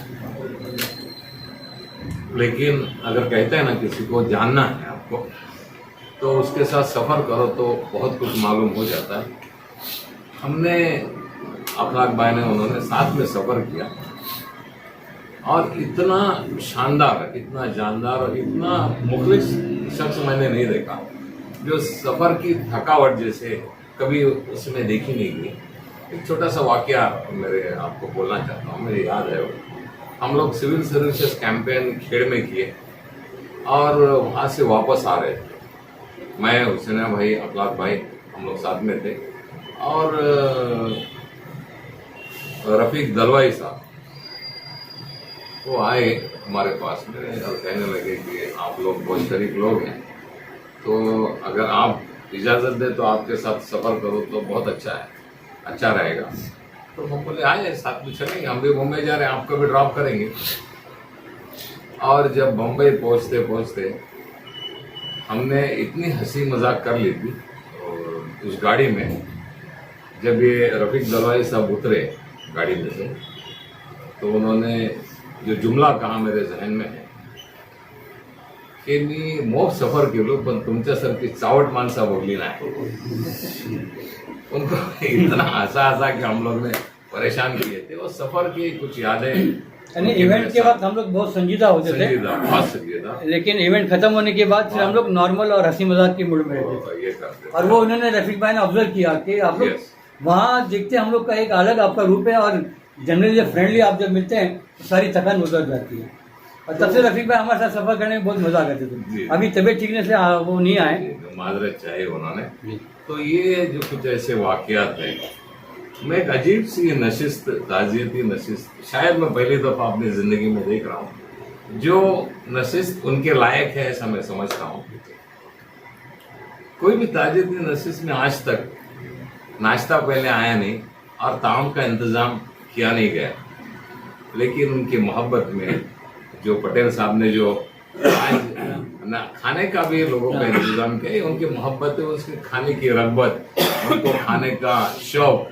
Speaker 13: लेकिन अगर कहते हैं ना किसी को जानना है आपको तो उसके साथ सफ़र करो तो बहुत कुछ मालूम हो जाता है। हमने अफलाक भाई ने उन्होंने साथ में सफ़र किया और इतना शानदार, इतना जानदार और इतना मुखलिस शख्स मैंने नहीं देखा जो सफ़र की थकावट जैसे कभी उसमें देखी नहीं गई। एक छोटा सा वाकया मेरे आपको बोलना चाहता हूँ, मेरे याद है। हम लोग सिविल सर्विसेज कैंपेन खेड़ में किए और वहाँ से वापस आ रहे थे। मैं, हुसैन भाई, अफलाक भाई हम लोग साथ में थे और रफ़ीक दलवाई साहब वो आए हमारे पास में और कहने लगे कि आप लोग बहुत शरीफ लोग हैं, तो अगर आप इजाज़त दें तो आपके साथ सफ़र करो तो बहुत अच्छा रहेगा। तो हम बोले आए, साथ में चलेंगे, हम भी मुंबई जा रहे हैं, आपको भी ड्रॉप करेंगे। और जब मुंबई पहुंचते हमने इतनी हंसी मजाक कर ली थी और उस गाड़ी में जब ये रफ़ीक दलवाई साहब उतरे गाड़ी में से तो उन्होंने जो जुमला कहा मेरे जहन में है की मी मोग सफर केलो पण तुमच्यासारखी चावट माणसा बघली नाही। उनको इतना हंसा कि हम लोग ने परेशान किए थे। वो सफर की कुछ यादें,
Speaker 1: यानी इवेंट के बाद हम लोग बहुत संजीदा होते थे,
Speaker 13: बहुत संजीदा,
Speaker 1: लेकिन इवेंट खत्म होने के बाद फिर हम लोग नॉर्मल और हंसी मजाक की मूड में रहते थे। और वो उन्होंने रफीक भाई ने ऑब्जर्व किया कि आप लोग वहाँ देखते हम लोग का एक अलग आपका रूप है और जनरली जब फ्रेंडली आप जब मिलते हैं तो सारी थकान उतर जाती है। और तब से रफीक भाई हमारे साथ सफर करने में बहुत मजा करते थे। अभी तबीयत ठीक से वो नहीं आए,
Speaker 13: माजरत चाहिए उन्होंने। तो ये जो कुछ ऐसे वाकयात हैं, मैं एक अजीब सी नशिस्त, ताज़ियती नशिस्त शायद मैं पहली दफ़ा अपनी ज़िंदगी में देख रहा हूँ। जो नशिस्त उनके लायक है ऐसा मैं समझता हूँ। कोई भी ताज़ियती नशिस्त में आज तक नाश्ता पहले आया नहीं और ताम का इंतज़ाम किया नहीं गया, लेकिन उनकी मोहब्बत में जो पटेल साहब ने जो आज ना खाने का भी लोगों का इंतजाम किया, उनकी मोहब्बत है, उसके खाने की रग़बत, उनको खाने का शौक,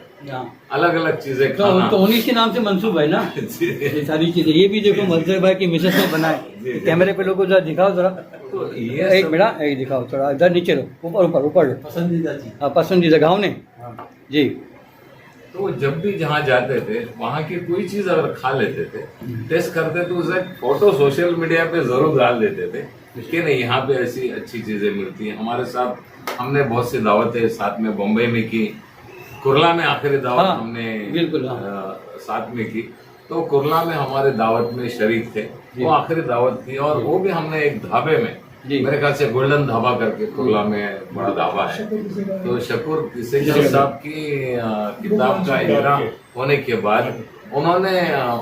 Speaker 13: अलग अलग चीजें खाना,
Speaker 1: तो उन्हीं के नाम से मंसूब है ना ये सारी चीजें। ये भी देखो मंजर भाई की मिसेस ने बनाए, कैमरे पे लोगों जरा दिखाओ जरा,
Speaker 13: तो ये
Speaker 1: एक मिनट एक दिखाओ थोड़ा, इधर नीचे लो, ऊपर लो,
Speaker 12: पसंदीदा चीज।
Speaker 1: हाँ पसंदीदा गाँव ने जी।
Speaker 13: तो जब भी जहाँ जाते थे वहाँ की कोई चीज अगर खा लेते थे, टेस्ट करते तो उसे फोटो सोशल मीडिया पे जरूर डाल देते थे कि नहीं यहाँ पे ऐसी अच्छी चीज़ें मिलती हैं। हमारे साथ हमने बहुत सी दावतें साथ में बम्बई में की, कुरला में आखिरी दावत
Speaker 1: हाँ,
Speaker 13: हमने
Speaker 1: बिल्कुल,
Speaker 13: साथ में की। तो कुरला में हमारे दावत में शरीक थे, वो आखिरी दावत थी और वो भी हमने एक ढाबे में, मेरे ख्याल से गोल्डन ढाबा करके कुरला में बड़ा ढाबा है, तो शकूर किसेगर साहब की किताब का इजरा होने के बाद उन्होंने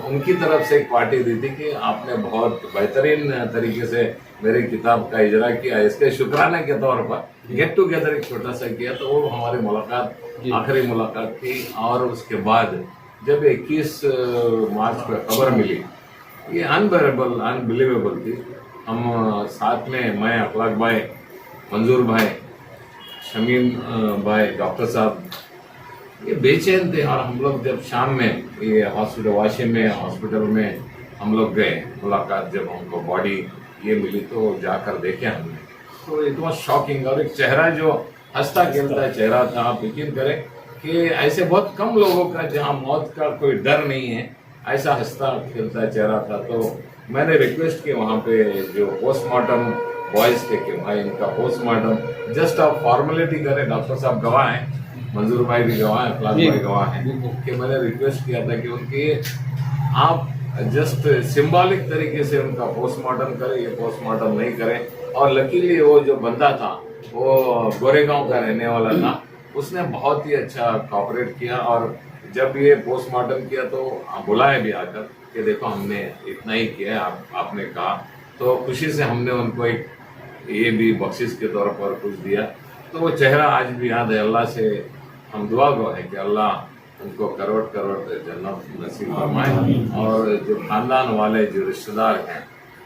Speaker 13: उनकी तरफ से एक पार्टी दी थी कि आपने बहुत बेहतरीन तरीके से मेरी किताब का इजरा किया, इसके शुक्राने के तौर पर गेट टुगेदर एक छोटा सा किया। तो वो हमारी मुलाकात आखिरी मुलाकात थी। और उसके बाद जब 21 मार्च पर खबर मिली, ये अनबेरेबल अनबिलीवेबल थी। हम साथ में मैं, अखलाक भाई, मंजूर भाई, शमीम भाई, डॉक्टर साहब, ये बेचैन थे। और हम लोग जब शाम में ये हॉस्पिटल वाशिम में हॉस्पिटल में हम लोग गए, मुलाकात जब हमको बॉडी ये मिली तो जाकर देखे हमने, तो इट वॉज शॉकिंग। और एक चेहरा जो हंसता खेलता चेहरा था, आप यकीन करें कि ऐसे बहुत कम लोगों का जहाँ मौत का कोई डर नहीं है, ऐसा हंसता खेलता चेहरा था। तो मैंने रिक्वेस्ट की वहाँ पे जो पोस्टमार्टम बॉयज थे कि भाई इनका पोस्टमार्टम जस्ट आप फॉर्मेलिटी करें, डॉक्टर साहब गवाह हैं, मंजूर भाई भी गवाह हैं, अखलाक भाई गवाह हैं, कि मैंने रिक्वेस्ट किया था कि उनकी आप जस्ट सिंबॉलिक तरीके से उनका पोस्टमार्टम करें, ये पोस्टमार्टम नहीं करें। और लकीली वो जो बंदा था वो गोरेगांव का रहने वाला था, उसने बहुत ही अच्छा कॉपरेट किया। और जब ये पोस्टमार्टम किया तो बुलाए भी आकर कि देखो हमने इतना ही किया है, आपने कहा, तो खुशी से हमने उनको एक ये भी बख्शिश के तौर पर कुछ दिया। तो वो चेहरा आज भी याद है। अल्लाह से हम दुआ गो है कि अल्लाह उनको करोड़ करोड़ जन्नत नसीब फरमाए, और जो खानदान वाले जो रिश्तेदार हैं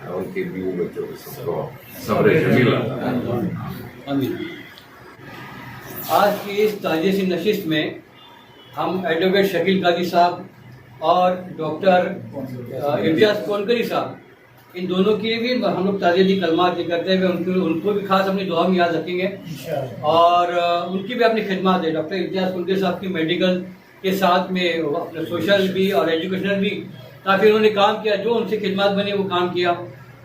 Speaker 13: उनके बीवी बच्चों को सबको सब्र जमील।
Speaker 1: आज की इस ताज़ियती नशिस्त में हम एडवोकेट शकील काजी साहब और डॉक्टर इम्तियाज़ कोनकरी साहब, इन दोनों की भी हम लोग ताज़ियती कलमात करते हुए उनको भी खास अपनी दुआ में याद रखेंगे। और उनकी भी अपनी खिदमत है। डॉक्टर इम्तियाज़ कोनकरी साहब की मेडिकल के साथ में अपने सोशल भी और एजुकेशनल भी काफ़ी उन्होंने काम किया, जो उनसे खिदमत बनी वो काम किया।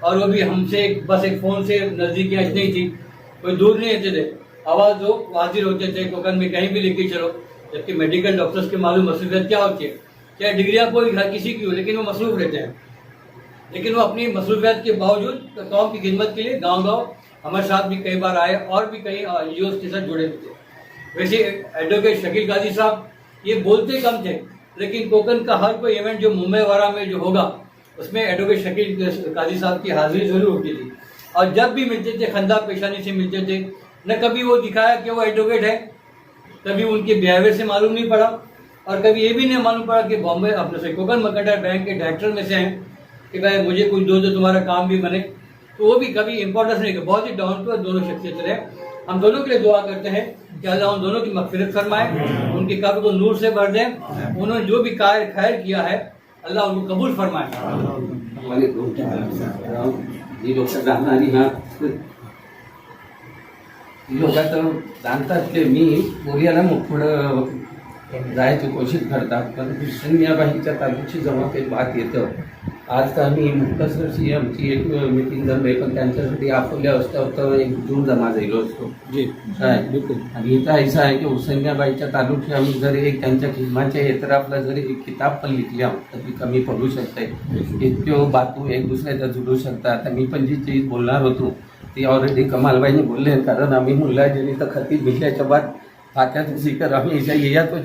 Speaker 1: और वो भी हमसे बस एक फ़ोन से नज़दीकियाँ इतनी ही थी, कोई दूर नहीं रहते थे, आवाज़ दो हाजिर होते थे, टोकन में कहीं भी लेके चलो। जबकि मेडिकल डॉक्टर्स की मालूम मसरूफियत क्या होती है, चाहे डिग्रियाँ कोई हर किसी की हो, लेकिन वो मसरूफ़ रहते हैं। लेकिन वो अपनी मसरूफियत के बावजूद कौम की खिदमत के लिए गांव-गांव हमारे साथ भी कई बार आए और भी कई NGOs के साथ जुड़े हुए थे। वैसे एडवोकेट शकील काजी साहब ये बोलते कम थे, लेकिन कोकन का हर कोई इवेंट जो मुंबई वारा में जो होगा उसमें एडवोकेट शकील काजी साहब की हाजिरी जरूर होती थी। और जब भी मिलते थे खंदा पेशानी से मिलते थे, न कभी वो दिखाया कि वो एडवोकेट है, कभी उनके बिहेवियर से मालूम नहीं पड़ा, और कभी ये भी नहीं मालूम पड़ा कि बॉम्बे अपने से कोकन मर्केंटाइल बैंक के डायरेक्टर में से हैं कि भाई मुझे कुछ दो तो तुम्हारा काम भी बने। तो वो भी कभी इंपॉर्टेंस नहीं, बहुत ही डाउन टू अर्थ दोनों शख्सियत रहे। हम दोनों के लिए दुआ करते हैं कि अल्लाह उन दोनों की मग़फ़िरत फरमाए, उनकी कब्र को नूर से भर दें, उन्होंने जो भी खैर किया है अल्लाह उनको कबूल फरमाए।
Speaker 9: लोक तर जाणतात की मी कोरियाला पुढं जायची कोशिश करतात, पण संध्याबाईच्या तालुक्याची जेव्हा काही बात येतं, आज तर आम्ही मुक्तासर CMची एक मीटिंग जमली, पण त्यांच्यासाठी अकोल्या रस्त्यावर एक जून जमा झालो असतो जी काय बिलकुल। आणि इथं ऐसा आहे की हुसेनियाबाईच्या तालुक्यामध्ये जरी एक त्यांच्या खिदमाच्या तर आपला जरी एक किताब पण लिखल्या तर ती कमी पडू शकते। इतक्यो बातू एक दुसऱ्याच्या जुडू शकतात। आता मी पण जी चीज बोलणार होतो ती ऑलरेडी कमालबाईने बोलले, कारण आम्ही मुलाजनी तर खतीब भिजल्याच्या बाद फात्यात सीकर हमें ये तो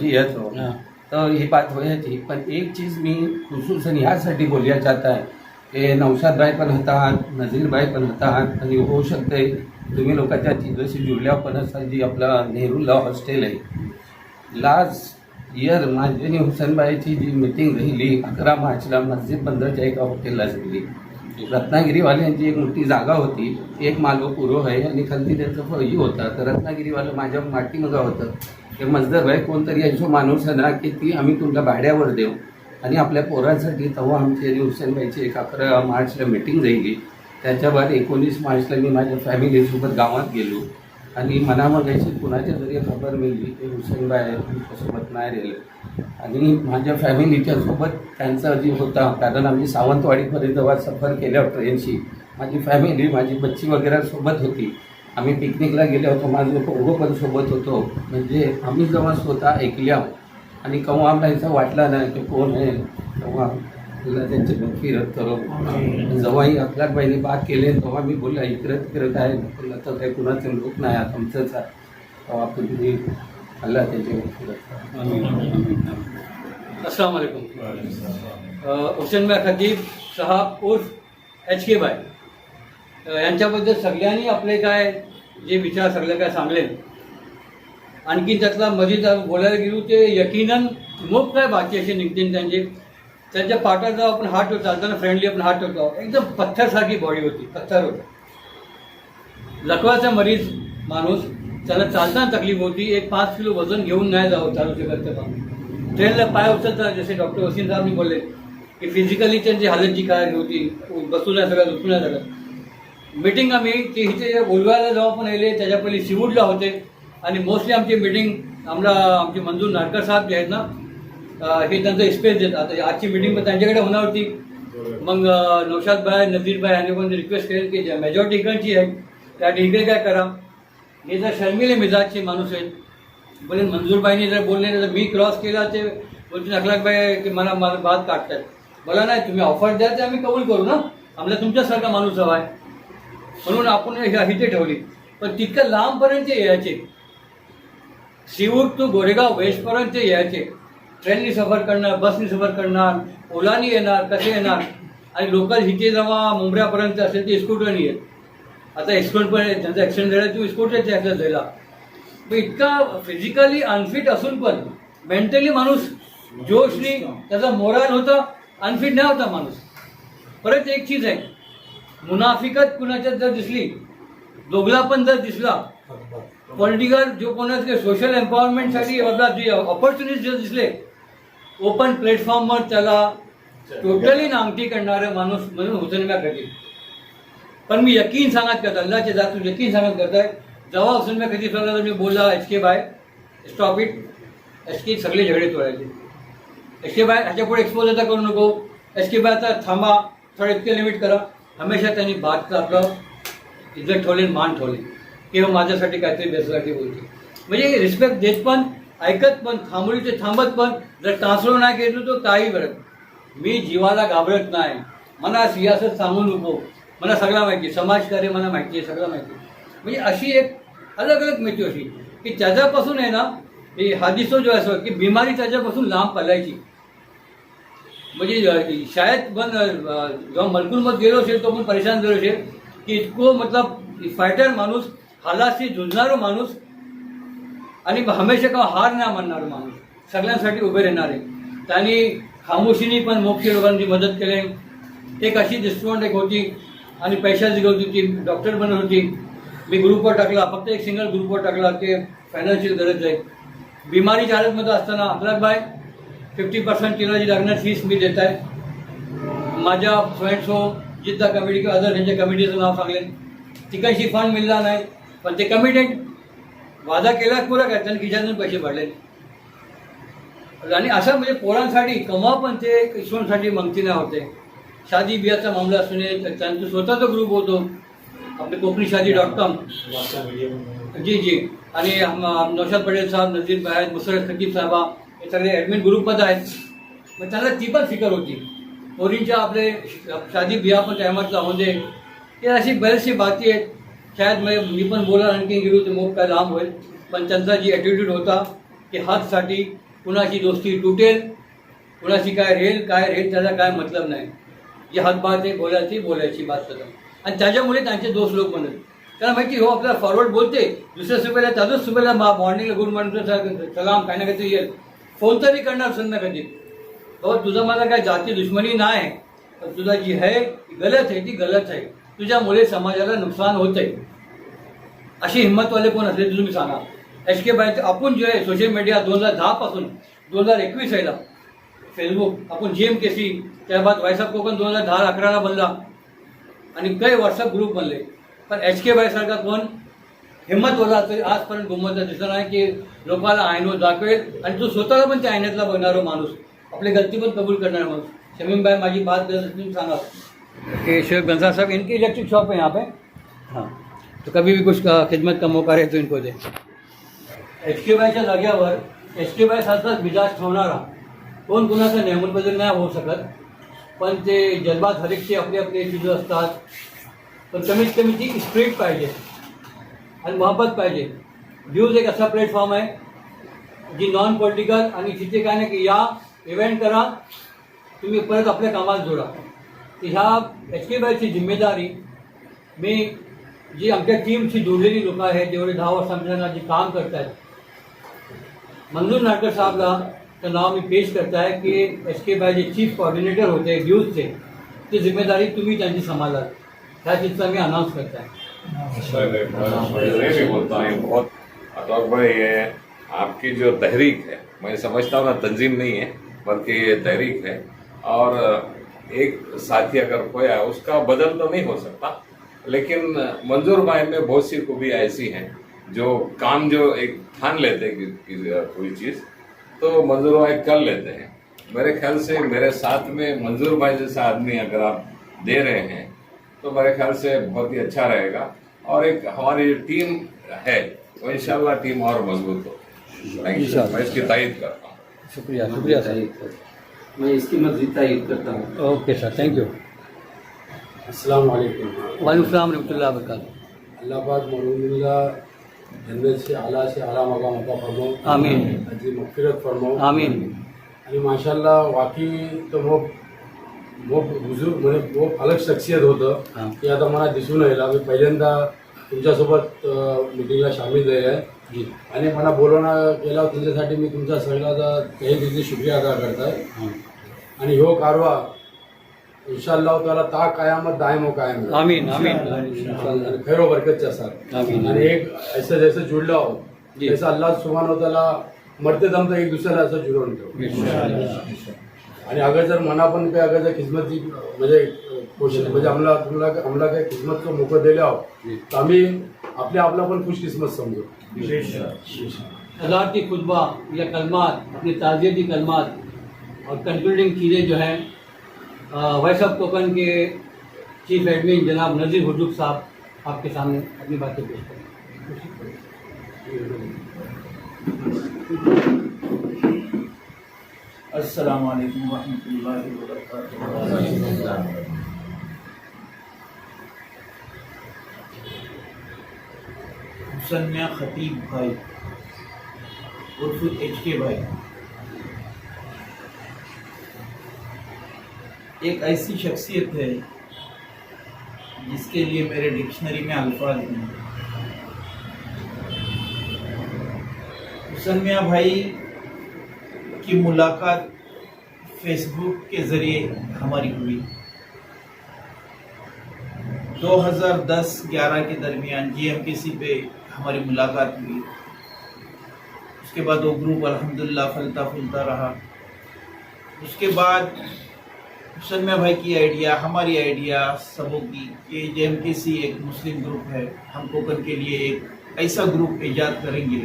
Speaker 9: तो ये बात हो थी। पण एक चीज़ मैं खुसूसन यासाठी बोलिया चाहता है कि नौशाद भाई पण होतात, नजीर भाई पण होतात, आणि होऊ शकते तुम्ही लोकांच्या चीजशी जुळल्या पण असं जी आपला नेहरू लॉ हॉस्टेल आहे लास्ट इयर माझी हुसेनबाईची जी मीटिंग राहिली 11 मार्चला मस्जिद बंदरच्या एका हॉटेलला झाली। रत्नागिरीवाल्यांची एक मोठी जागा होती, एक मालव पुरो आहे आणि खालती त्यांचं फळी होता। तर रत्नागिरीवालं माझ्या माटीमगा होतं की मजदर भाई कोणतरी यायचो माणूस आहे ना की ती आम्ही तुमच्या भाड्यावर देऊ, आणि आपल्या पोरांसाठी तेव्हा आमची हुसेनबाईची एक 11 मार्चला मीटिंग झाली। त्याच्या बाद 19 मार्चला मी माझ्या फॅमिलीसोबत गावात गेलो, आणि मला मग याची कुणाच्या जरी खबर मिळली की हुसेनबाई आमच्यासोबत नाही राहिले, आणि माझ्या फॅमिलीच्या सोबत त्यांचा जी होता, कारण आम्ही सावंतवाडीपर्यंत जेव्हा सफर केल्या ट्रेनशी
Speaker 2: माझी फॅमिली, माझी बच्ची वगैरे सोबत होती. आम्ही पिकनिकला गेलो होतो, माझं पोरगं पण सोबत होतो. म्हणजे आम्ही जेव्हा स्वतः ऐकल्या आणि केव्हा आम्हाला असं वाटलं नाही की कोण आहे, तेव्हा तुला त्यांचे फिरत करून जेव्हाही आपल्या बहिणी बात केले तेव्हा मी बोलला इकडं तिकडं काय बोललं तर काही कुणाचं लोक नाही, आता आमचंच आहे. तेव्हा आपण तुम्ही अल्लाह त्यांचे
Speaker 1: अस्सलाम वालेकुम. हुसेन भाई खतीब साहब उर्फ HK भाई यांच्याबद्दल सगळ्यांनी आपले काय जे विचार सगळे काय सांगले. आणखी त्यातला मजीद बोलायला गेलो ते यकीनन खूप काय बाकी असे निघतील त्यांच्या पाठात जेव्हा आपण हात ठेवतो चालताना फ्रेंडली आपण हात ठेवतो एकदम पत्थरसारखी बॉडी होती, पत्थर होता. लकवाचा मरीज माणूस त्याला चालताना तकलीफ होती. 5 किलो वजन घेऊन नाही जावं चालू शकत तेव्हा ट्रेनला पाय उचलता जसे डॉक्टर वसीम साहेबांनी बोलले की फिजिकली त्यांची हालत जी काय होती बसून नाही सगळं उठून नाही झालं. मीटिंग आम्ही ते इथे बोलवायला जेव्हा पण येले त्याच्या पहिले सिवूडला होते आणि मोस्टली आमची मीटिंग आमचे मंजूर नाडकर साहेब जे आहेत ना हे त्यांचं स्पेस देतात. आता आजची मीटिंग पण त्यांच्याकडे होणार होती. मग नौशाद भाई नजीर भाई यांनी पण रिक्वेस्ट केली की ज्या मेजॉरिटी इकडची आहे त्या इकडे काय करा. हे जर शर्मिले मिजाजचे माणूस आहेत बोले मंजूरबाईंनी जर बोलले तर मी क्रॉस केला ते बोलते अखलाकबाई की मला बात काढतात. मला नाही तुम्ही ऑफर द्या ते आम्ही कबूल करू ना, आम्हाला तुमच्यासारखा माणूस हवा आहे म्हणून आपण इथे ठेवली. पण तितकं लांबपर्यंत यायचे, शिवूर टू गोरेगाव वेस्टपर्यंत यायचे. ट्रेननी सफर करणार, बसनी सफर करणार, ओलानी येणार, कसे येणार आणि लोकल इथे जेव्हा मुंबऱ्यापर्यंत असेल ते स्कूटरनी येत. आता एक्सपोर्ट पण त्यांचा ॲक्सिडेंट झाला तू स्कूटरचे ॲक्सिडेंट झाला. मग इतका फिजिकली अनफिट असून पण मेंटली माणूस जोशनी त्याचा मोराल होता, अनफिट नाही होता माणूस. परत एक चीज आहे, मुनाफिकत कुणाच्यात जर दिसली, दोघला पण जर दिसला, पॉलिटिकल जो कोणाचे सोशल एम्पॉवरमेंटसाठी जे ऑपॉर्च्युनिटी जर दिसले ओपन प्लॅटफॉर्मवर त्याला टोटली नांगठी करणारा माणूस म्हणून हुसेन भाई खतीब. पण मी यकीन सांगत करता अल्लाच्या जातून यकीन सांगत करताय जेव्हा हुसेन भाई खतीब सांगला मी बोलला HK भाई स्टॉप इट, HK सगळे झगडे तोडायचे. HK भाई ह्याच्या पुढे एक्सपोज आता करू नको, HK भाई आता थांबा, थोडं इतके लिमिट करा. हमेशा त्यांनी बात आपलं इज्जत ठेवले, मान ठेवले किंवा माझ्यासाठी काहीतरी बेससाठी बोलते. म्हणजे रिस्पेक्ट देत पण, ऐकत पण, थांबवली ते थांबत पण. जर ट्रान्सफर नाही केलं तर काही करत. मी जीवाला घाबरत नाही. मला सियासत सांगू नको, मला सगळं माहिती, समाजकार्य मला माहिती आहे, सगळं माहिती. म्हणजे अशी एक अलग अलग माहिती अशी की त्याच्यापासून आहे ना हे हादिसो जो असं की बिमारी त्याच्यापासून लांब पलायची. म्हणजे शायद पण जेव्हा मलकूलमध्ये गेलो असेल तो पण परेशान झालो असेल की इतकं मतलब फायटर माणूस, हालाशी झुंजणारा माणूस आणि हमेशा का हार नाही मानणारा माणूस, सगळ्यांसाठी उभे राहणारे. त्यांनी खामोशीने पण मोठी लोकांची मदत केली. एक अशी डिस्ट्रिब्युट एक होती आणि पैशाची गरज होती, डॉक्टर बनत होती. मी ग्रुपवर टाकला, फक्त एक सिंगल ग्रुपवर टाकला की फायनान्शियल गरज आहे. बिमारीच्या हालतमध्ये असताना अखलाकबाई 50% तिला जी लागणार फीस मी देत आहे. माझ्या फ्रेंड्सो जिद्दा कमिटी किंवा अदर त्यांच्या कमिटीचं नाव सांगले. तिकडची फंड मिळला नाही पण ते कमिटेड वादा केला पुरा काय त्यांनी खिशातून पैसे भरले. आणि असं म्हणजे पोरांसाठी कमा पण ते ईश्वरांसाठी मंगती नाही होते. शादी बियाचा मामला असून त्यांचा स्वतःचा ग्रुप होतो आपले कोकणी-शादी.com जी आणि नौशाद पटेल साहेब, नजीर भाई आहेत, मुसरत खतीब साहेबा हे सगळे ॲडमिन ग्रुपमध्ये आहेत. मग त्यांना ती पण फिकर होती पोरींच्या आपले शादी बिया पण टायमातला होते. हे अशी बरेचशी बाती आहेत. शायद मी पण बोला आणखी गेलो ते मग काय लांब होईल. पण त्यांचा जी ॲटिट्यूड होता की हातसाठी कुणाची दोस्ती तुटेल, कुणाची काय रेल त्याचा काय मतलब नाही. जी हातबात आहे बोलायची बात करतात. आणि त्याच्यामुळे त्यांचे दोस्त लोक बनत. त्याला माहिती हो आपल्याला फॉरवर्ड बोलते, दुसऱ्या सुबेला त्याच सुबेला मॉर्निंगला गुड मॉर्निंग सलाम काय ना काहीतरी येईल, फोन तरी करणार संध्या कधी. हो तुझं मला काय जाती दुश्मनी नाही, पण तुझा जी आहे ती गलत आहे, ती गलत आहे. तुझ्यामुळे समाजाला नुकसान होत आहे. अशी हिंमतवाले कोण असले तर तुम्ही सांगा. HK भाई आपण जे आहे सोशल मीडिया 2010 पासून 2021 यायला फेसबुक आपण GMKC त्याबाद व्हॉइस ऑफ कोकण 2010-11ला बनला आणि काही व्हॉट्सअप ग्रुप बनले. पण HK भाई सारखा कोण हिंमतवाला तरी आजपर्यंत गुमवता दिसला नाही की लोकांना आयनो दाखवेल आणि तो स्वतःला पण त्या आयनातला बनणारा माणूस, आपली गलती पण कबूल करणारा माणूस. शमीम भाई माझी बात करत तुम्ही सांगा ये शोएब गंजा साहब, इनकी इलेक्ट्रिक शॉप है यहाँ पे। हाँ, तो कभी भी कुछ का खिदमत का मौका रहे तो इनको दे। HK बायच्या जाग्यावर HK बाय सारखाच मिजाज ठेवणारा कोण कुणाचा नेमूनबद्दल नाही होऊ शकत, पण ते जज्बात हरेकची आपली आपली चीजं असतात, पण कमीत कमी ती स्पिरिट पाहिजे आणि मोहब्बत पाहिजे। न्यूज एक असा प्लॅटफॉर्म आहे जी नॉन पॉलिटिकल आणि तिथे काय नाही की या इव्हेंट करा तुम्ही परत आपल्या कामात जोडा। तर ह्या HK बायची जिम्मेदारी मी जी आमच्या टीमशी जोडलेली लोक आहेत, जेवढे 10 वर्ष आमच्या जे काम करत आहेत, मंजूर नाडकर साहबला तर नाव मी पेश करत आहे की HK by J chief coordinator होते न्यूजचे, ती जिम्मेदारी तुम्ही त्यांची सांभाळाल, ह्या चीजचा मी अनाउन्स करत आहे।
Speaker 13: मैं भी बोलता हूँ बहुत अतौर भाई, ये आपकी जो तहरीक है, मैं समझता हूँ ना तंजीम नहीं है बल्कि ये तहरीक है, और एक साथी अगर खोया उसका बदल तो नहीं हो सकता, लेकिन मंजूर भाई में बहुत सी खूबी ऐसी हैं जो काम जो एक ठान लेते हैं कोई चीज़ तो मंजूर भाई कर लेते हैं। मेरे ख्याल से मेरे साथ में मंजूर भाई जैसा आदमी अगर आप दे रहे हैं तो मेरे ख्याल से बहुत ही अच्छा रहेगा, और एक हमारी जो टीम है वो इंशाल्लाह टीम और मजबूत हो। मैं इसकी तारीफ करता हूँ।
Speaker 1: शुक्रिया, शुक्रिया सर।
Speaker 5: मैं इसकी मज़ीद तारीफ करता हूँ।
Speaker 1: Okay sir, thank you.
Speaker 12: अस्सलाम वालेकुम।
Speaker 1: वालेकुम सलाम रहमतुल्लाह व बरकातहू।
Speaker 12: अल्लाह पाक मौलूदा जन्नत से आला से आला मकाम अता फरमाओ,
Speaker 1: आमीन।
Speaker 12: अजी मगफिरत फरमाओ,
Speaker 1: आमीन।
Speaker 12: आणि माशाल्लाह वाकई तो वो बुजुर्ग म्हणजे वो अलग शख्सियत होतं की आता मला दिसून येईल। मी पहिल्यांदा तुमच्यासोबत मिटिंगला सामील झाले आहे आणि मला बोलवणं केलं त्याच्यासाठी मी तुमचा सगळ्याचा तहे दिली शुक्रिया अदा करताय। आणि ह्यो कारवा इंशाअल्लाह ताला ता कयामत दायम कायम
Speaker 1: आमीन आमीन
Speaker 12: आणि खैरो बरकत के साथ आमीन। आणि एक ऐसा जैसे जुड़ला हो जैसा अल्लाह सुब्हानहू तआला मरते दम तक एक दूसऱ्याला असं जुळवून ठेवू। आणि अगर जर मना पण काही अगर जर खिदमत म्हणजे कोशिश म्हणजे आम्हाला काही खिदमत को मौका दिला हो तो आम्ही आपला पण खुशकिस्मत समजू।
Speaker 1: हज़ार की खुतबा या कलमात, अपनी ताज़ियती कलमात और कंक्लूडिंग चीज़ें जो हैं वॉइस ऑफ कोकन के चीफ एडमिन जनाब नज़ीर हुजूक साहब आपके सामने अपनी बातें पेश करें।
Speaker 14: अस्सलाम वालेकुम रहमतुल्लाहि व बरकातहू। हुसैन मियां खतीब भाई उर्फ HK भाई एक ऐसी शख्सियत है जिसके लिए मेरे डिक्शनरी में अल्फाज नहीं। हुसैन मियां भाई की मुलाकात फेसबुक के ज़रिए हमारी हुई। 2010-11 के दरमियान GMKC पे हमारी मुलाकात हुई। उसके बाद वो ग्रुप अल्हम्दुलिल्लाह फलता फूलता रहा। उसके बाद हुसैन मियां भाई की आइडिया, हमारी आइडिया सबों की कि GMKC एक मुस्लिम ग्रुप है, हम कोकन के लिए एक ऐसा ग्रुप ईजाद करेंगे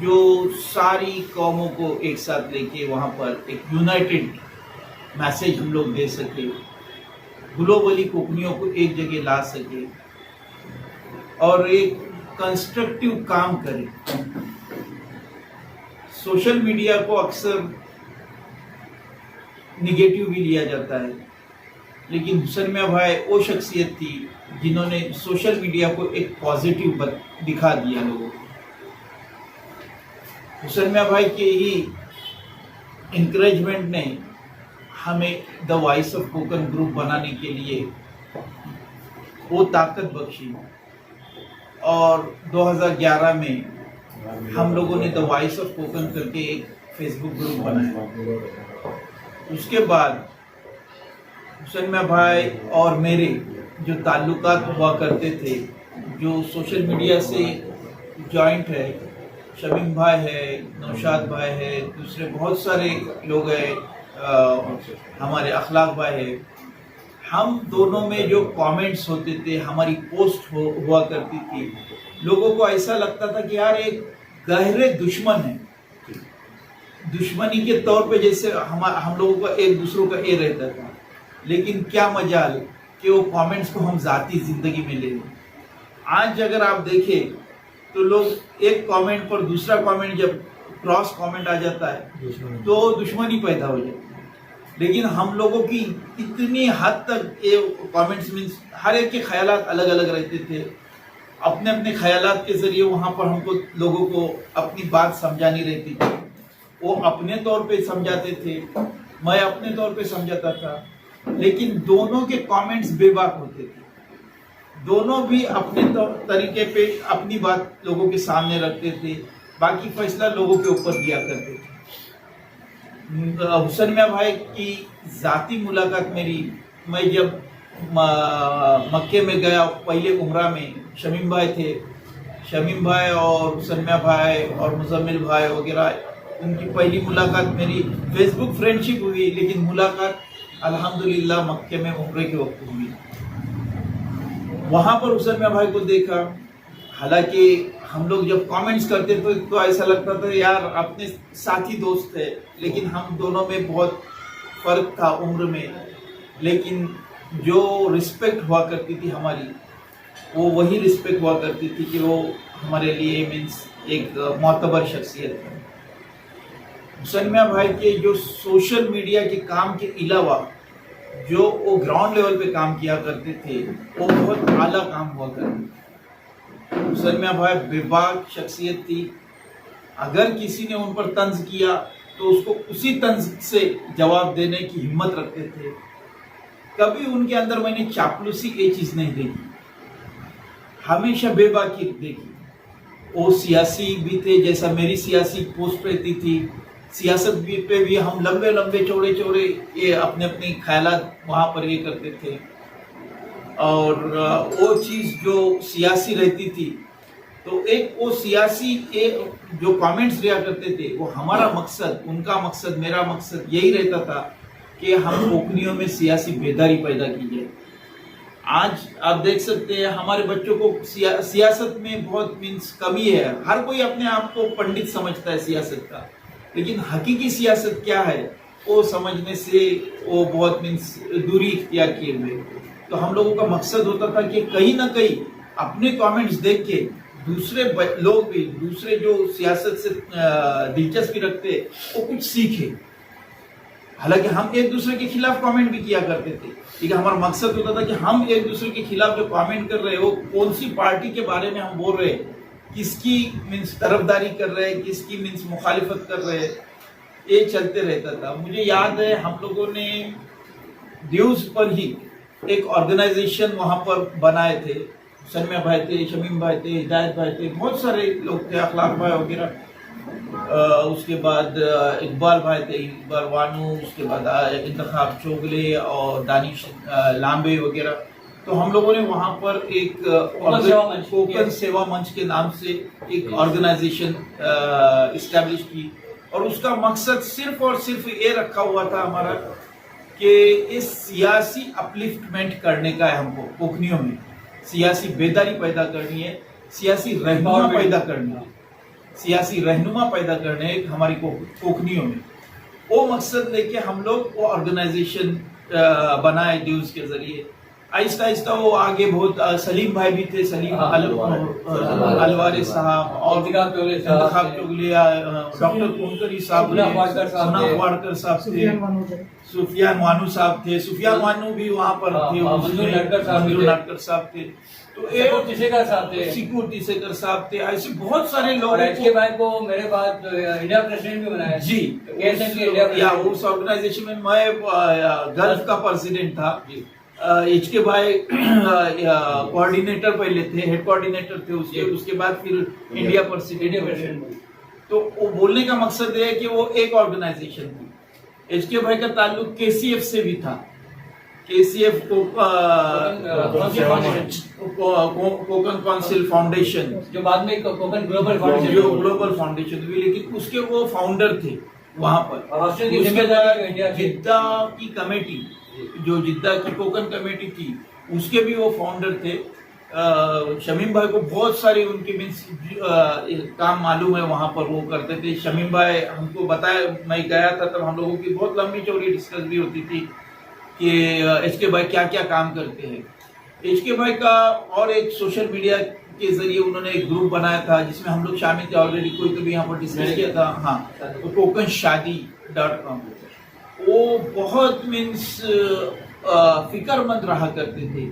Speaker 14: जो सारी कौमों को एक साथ लेके वहाँ पर एक यूनाइटेड मैसेज हम लोग दे सके, ग्लोबली कोकनियों को एक जगह ला सके और एक कंस्ट्रक्टिव काम करे। सोशल मीडिया को अक्सर निगेटिव भी लिया जाता है, लेकिन हुसैन मियां भाई वो शख्सियत थी जिन्होंने सोशल मीडिया को एक पॉजिटिव दिखा दिया लोगों को। हुसैन मियां भाई के ही इंकरेजमेंट ने हमें the voice of Konkan group बनाने के लिए वो ताकत बख्शी और 2011 में हम लोगों ने द वॉइस ऑफ कोकन करके एक फेसबुक ग्रुप बनाया। उसके बाद हुसैन मियां भाई और मेरे जो ताल्लुकात हुआ करते थे, जो सोशल मीडिया से जॉइंट है, शमीम भाई है, नौशाद भाई है, दूसरे बहुत सारे लोग हैं, हमारे अखलाक भाई है, हम दोनों में जो कमेंट्स होते थे, हमारी पोस्ट हुआ करती थी, लोगों को ऐसा लगता था कि यार एक गहरे दुश्मन है, दुश्मनी के तौर पे जैसे हम लोगों का एक दूसरों का ये रहता था। लेकिन क्या मजाल कि वो कमेंट्स को हम ज़ाती ज़िंदगी में ले लें। आज अगर आप देखें तो लोग एक कमेंट पर दूसरा कमेंट जब क्रॉस कमेंट आ जाता है तो दुश्मनी पैदा हो जाती है। लेकिन हम लोगों की इतनी हद तक ये कमेंट्स मीन्स हर एक के ख्यालात अलग अलग रहते थे। अपने अपने ख्यालात के ज़रिए वहाँ पर हमको लोगों को अपनी बात समझानी रहती थी। वो अपने तौर पे समझाते थे, मैं अपने तौर पे समझाता था, लेकिन दोनों के कमेंट्स बेबाक होते थे। दोनों भी अपने तरीके पे अपनी बात लोगों के सामने रखते थे, बाकी फैसला लोगों के ऊपर दिया करते थे। हुसैन मियां भाई की ज़ाती मुलाकात मेरी, मैं जब मक्के में गया पहले उम्रा में, शमीम भाई थे, शमीम भाई और हुसैन मियां भाई और मुजम्मिल भाई वगैरह, उनकी पहली मुलाकात मेरी फेसबुक फ्रेंडशिप हुई, लेकिन मुलाकात अल्हम्दुलिल्लाह मक्के में उम्रे के वक्त हुई। वहाँ पर हुसैन मियां भाई को देखा। हालांकि हम लोग जब कमेंट्स करते थे तो ऐसा लगता था यार अपने साथी दोस्त है, लेकिन हम दोनों में बहुत फ़र्क था उम्र में। लेकिन जो रिस्पेक्ट हुआ करती थी हमारी, वो वही रिस्पेक्ट हुआ करती थी कि वो हमारे लिए मीन्स एक मोतबर शख्सियत है। हुसैन मियां भाई के जो सोशल मीडिया के काम के अलावा जो वो ग्राउंड लेवल पे काम किया करते थे, वो बहुत आला काम हुआ करते थे। हुसैन मियां भाई बेबाक शख्सियत थी। अगर किसी ने उन पर तंज किया तो उसको उसी तंज से जवाब देने की हिम्मत रखते थे। कभी उनके अंदर मैंने चापलूसी ये चीज़ नहीं देखी, हमेशा बेबाकी देखी। वो सियासी भी थे, जैसा मेरी सियासी पोस्ट रहती थी, सियासत पे भी हम लंबे लंबे चौड़े चौड़े ये अपने अपने ख्यालात वहाँ पर ये करते थे। और वो चीज़ जो सियासी रहती थी, तो एक वो सियासी जो कमेंट्स दिया करते थे, वो हमारा मकसद, उनका मकसद, मेरा मकसद यही रहता था कि हम कोकनियों में सियासी बेदारी पैदा की जाए। आज आप देख सकते हैं हमारे बच्चों को सियासत में बहुत मीन्स कमी है। हर कोई अपने आप को पंडित समझता है सियासत का, लेकिन हकीकी सियासत क्या है वो समझने से वो बहुत मीन्स दूरी इख्तियार किए हुए। तो हम लोगों का मकसद होता था कि कहीं ना कहीं अपने कमेंट्स देख के दूसरे लोग भी, दूसरे जो सियासत से दिलचस्पी रखते, वो कुछ सीखे। हालांकि हम एक दूसरे के खिलाफ कमेंट भी किया करते थे, लेकिन हमारा मकसद होता था कि हम एक दूसरे के खिलाफ जो कमेंट कर रहे हैं वो कौन सी पार्टी के बारे में हम बोल रहे हैं, किसकी मीन्स तरफदारी कर रहे हैं, किसकी मीन्स मुखालिफत कर रहे हैं, ये चलते रहता था। मुझे याद है हम लोगों ने ड्यूज पर ही एक ऑर्गेनाइजेशन वहाँ पर बनाए थे। हुसैन मियां भाई थे, शमीम भाई थे, हिदायत भाई थे, बहुत सारे लोग थे, अखलाक भाई वगैरह, उसके बाद इकबाल भाई थे, इकबाल वानू, उसके बाद इंतखाब चोगले और दानिश लांबे वगैरह। तो हम लोगों ने वहाँ पर एक कोकन सेवा मंच के नाम से एक ऑर्गेनाइजेशन इस्टेब्लिश की, और उसका मकसद सिर्फ और सिर्फ ये रखा हुआ था हमारा कि इस सियासी अपलिफ्टमेंट करने का है। हमको कोकनियों में सियासी बेदारी पैदा करनी है, सियासी रहनुमा पैदा करनी है, सियासी रहनुमा पैदा करने है हमारी कोकनियों में। वो मकसद लेके हम लोग वो ऑर्गेनाइजेशन बनाए ड्यूज के जरिए। आहिस्ता आहिस्ता वो आगे बहुत, सलीम भाई भी थे, सलीम अलवारी साहब और इंतखाब चोगले, डॉक्टर कोनकरी साहब, सुना वाडकर साहब थे, सुफियान वानू साहब थे, सुफियान वानू भी वहाँ पर थे, मंजूर नाटकर साहब थे, तो सिक्योरिटी सेकर साहब थे। ऐसे बहुत सारे लोग।
Speaker 1: एचके भाई को मेरे बाद इंडिया प्रेसिडेंट भी बनाया
Speaker 14: जी, या उस ऑर्गेनाइजेशन में मैं गल्फ का प्रेसिडेंट था। एचके भाई कोऑर्डिनेटर पहले थे, हेड कोऑर्डिनेटर थे, उसके बाद फिर इंडिया प्रेसिडेंट। तो वो बोलने का मकसद है कि वो एक ऑर्गेनाइजेशन थी। एचके भाई का ताल्लुक केसीएफ से भी था। केसीएफ कोकन काउंसिल फाउंडेशन, जो बाद में कोकन ग्लोबल फाउंडेशन हुई, लेकिन उसके वो फाउंडर थे वहां पर। जिद्दा की कमेटी, जो जिद्दा की कोकन कमेटी थी, उसके भी वो फाउंडर थे। शमीम भाई को बहुत सारे उनके मीन्स काम मालूम है, वहाँ पर वो करते थे। शमीम भाई हमको बताया, मैं गया था तब हम लोगों की बहुत लंबी चौड़ी डिस्कस भी होती थी कि HK भाई क्या क्या काम करते हैं। HK भाई का और एक सोशल मीडिया के जरिए उन्होंने एक ग्रुप बनाया था जिसमें हम लोग शामिल थे, ऑलरेडी कोई तो भी यहाँ पर डिस्कस किया था। हाँ, तो kokanshadi.com वो बहुत मीन्स फिक्रमंद रहा करते थे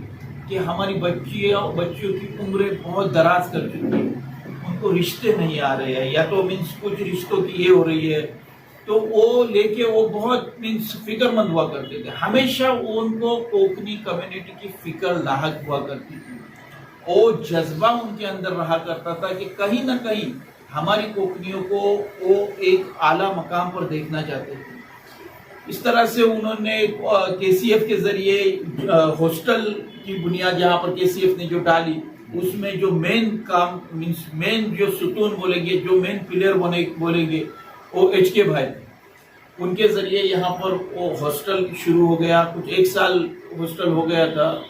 Speaker 14: कि हमारी बच्चियों की उम्रें बहुत दराज कर चुकी है, उनको रिश्ते नहीं आ रहे हैं, या तो मीन्स कुछ रिश्तों की ये हो रही है, तो वो लेके वो बहुत मीन्स फिक्रमंद हुआ करते थे। हमेशा उनको कोकनी कम्युनिटी की फिक्र लाहक हुआ करती थी। वो जज्बा उनके अंदर रहा करता था कि कहीं ना कहीं हमारी कोकनियों को वो एक आला मकाम पर देखना चाहते थे। इस तरह से उन्होंने KCF के जरिए हॉस्टल की बुनियाद जहाँ पर KCF ने जो डाली, उसमें जो मेन काम मीन्स मेन जो सुतून बोलेंगे, जो मेन पिलर बोलेंगे वो HK भाई, उनके जरिए यहाँ पर वो हॉस्टल शुरू हो गया। कुछ 1 साल हॉस्टल हो गया था,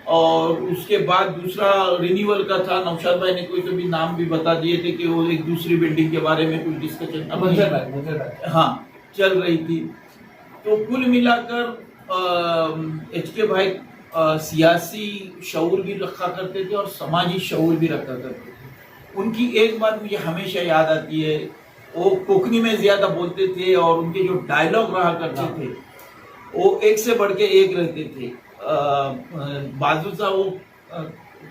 Speaker 14: और उसके बाद दूसरा रिन्यूअल का था। नौशाद भाई ने कोई तो भी नाम भी बता दिए थे कि वो एक दूसरी बिल्डिंग के बारे में कुछ डिस्कशन हाँ चल रही थी। तो कुल मिलाकर HK भाई सियासी शऊर भी रखा करते थे और समाजी शऊर भी रखा करते थे। उनकी एक बात मुझे हमेशा याद आती है, वो कोकनी में ज्यादा बोलते थे और उनके जो डायलॉग रहा करते थे वो एक से बढ़ के एक रहते थे। बाजू सा वो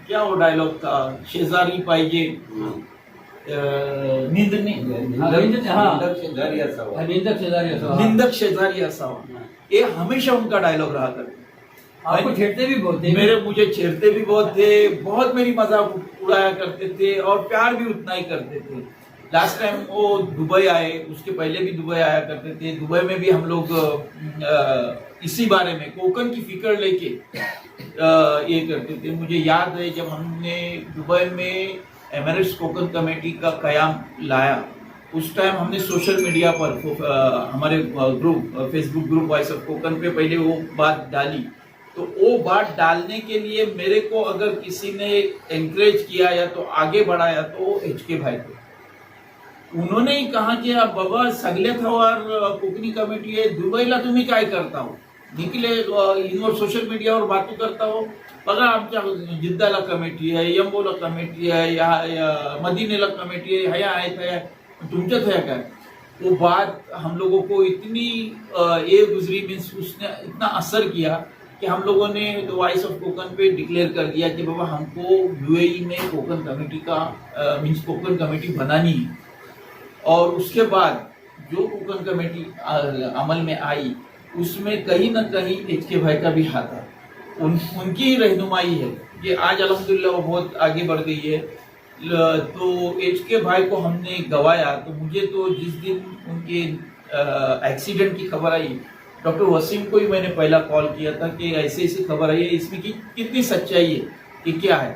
Speaker 14: क्या वो डायलॉग था, शेजारी पाहिजे निंदक शेजारी असावा, ये हमेशा उनका डायलॉग रहा करता।
Speaker 1: आपको छेड़ते भी बहुत थे?
Speaker 14: मुझे छेड़ते भी बहुत थे, बहुत मेरी मजाक उड़ाया करते थे और प्यार भी उतना ही करते थे। लास्ट टाइम वो दुबई आए, उसके पहले भी दुबई आया करते थे। दुबई में भी हम लोग इसी बारे में कोकन की फिक्र लेके ये करते थे। मुझे याद है जब हमने दुबई में एमिरेट्स कोकन कमेटी का कयाम लाया, उस टाइम हमने सोशल मीडिया पर हमारे group Facebook group voice of Konkan पे पहले वो बात डाली। तो वो बात डालने के लिए मेरे को अगर किसी ने एनकरेज किया या तो आगे बढ़ाया तो वो HK भाई थे। उन्होंने ही कहा की बाबा सगळे थवार कोकणी कमिटी आहे, दुबईला तुम्ही काय करता हो, निकले इनवर सोशल मीडियावर बातू करता हो, बघा आमच्या जिद्दाला कमिटी आहे, यंबोला कमिटी आहे, या मदीनेला कमिटी आहे, ह्या आहेत ह्या, तुमच्यात है काय? वो बात हम लोगों को इतनी ये गुजरी मीन्स उसने इतना असर किया कि हम लोगों ने वॉइस ऑफ कोकन पे डिक्लेयर कर दिया कि बाबा हमको UAE में कोकन कमेटी का मीन्स कोकन कमेटी बनानी है। और उसके बाद जो कोकन कमेटी अमल में आई उसमें कहीं ना कहीं HK भाई का भी हाथ है, उनकी ही रहनुमाई है कि आज अल्हम्दुलिल्लाह वो बहुत आगे बढ़ गई है। तो HK भाई को हमने गवाया, तो मुझे तो जिस दिन उनके एक्सीडेंट की खबर आई, डॉक्टर वसीम को ही मैंने पहला कॉल किया था कि ऐसी ऐसी खबर आई है, इसमें कितनी सच्चाई है कि क्या है।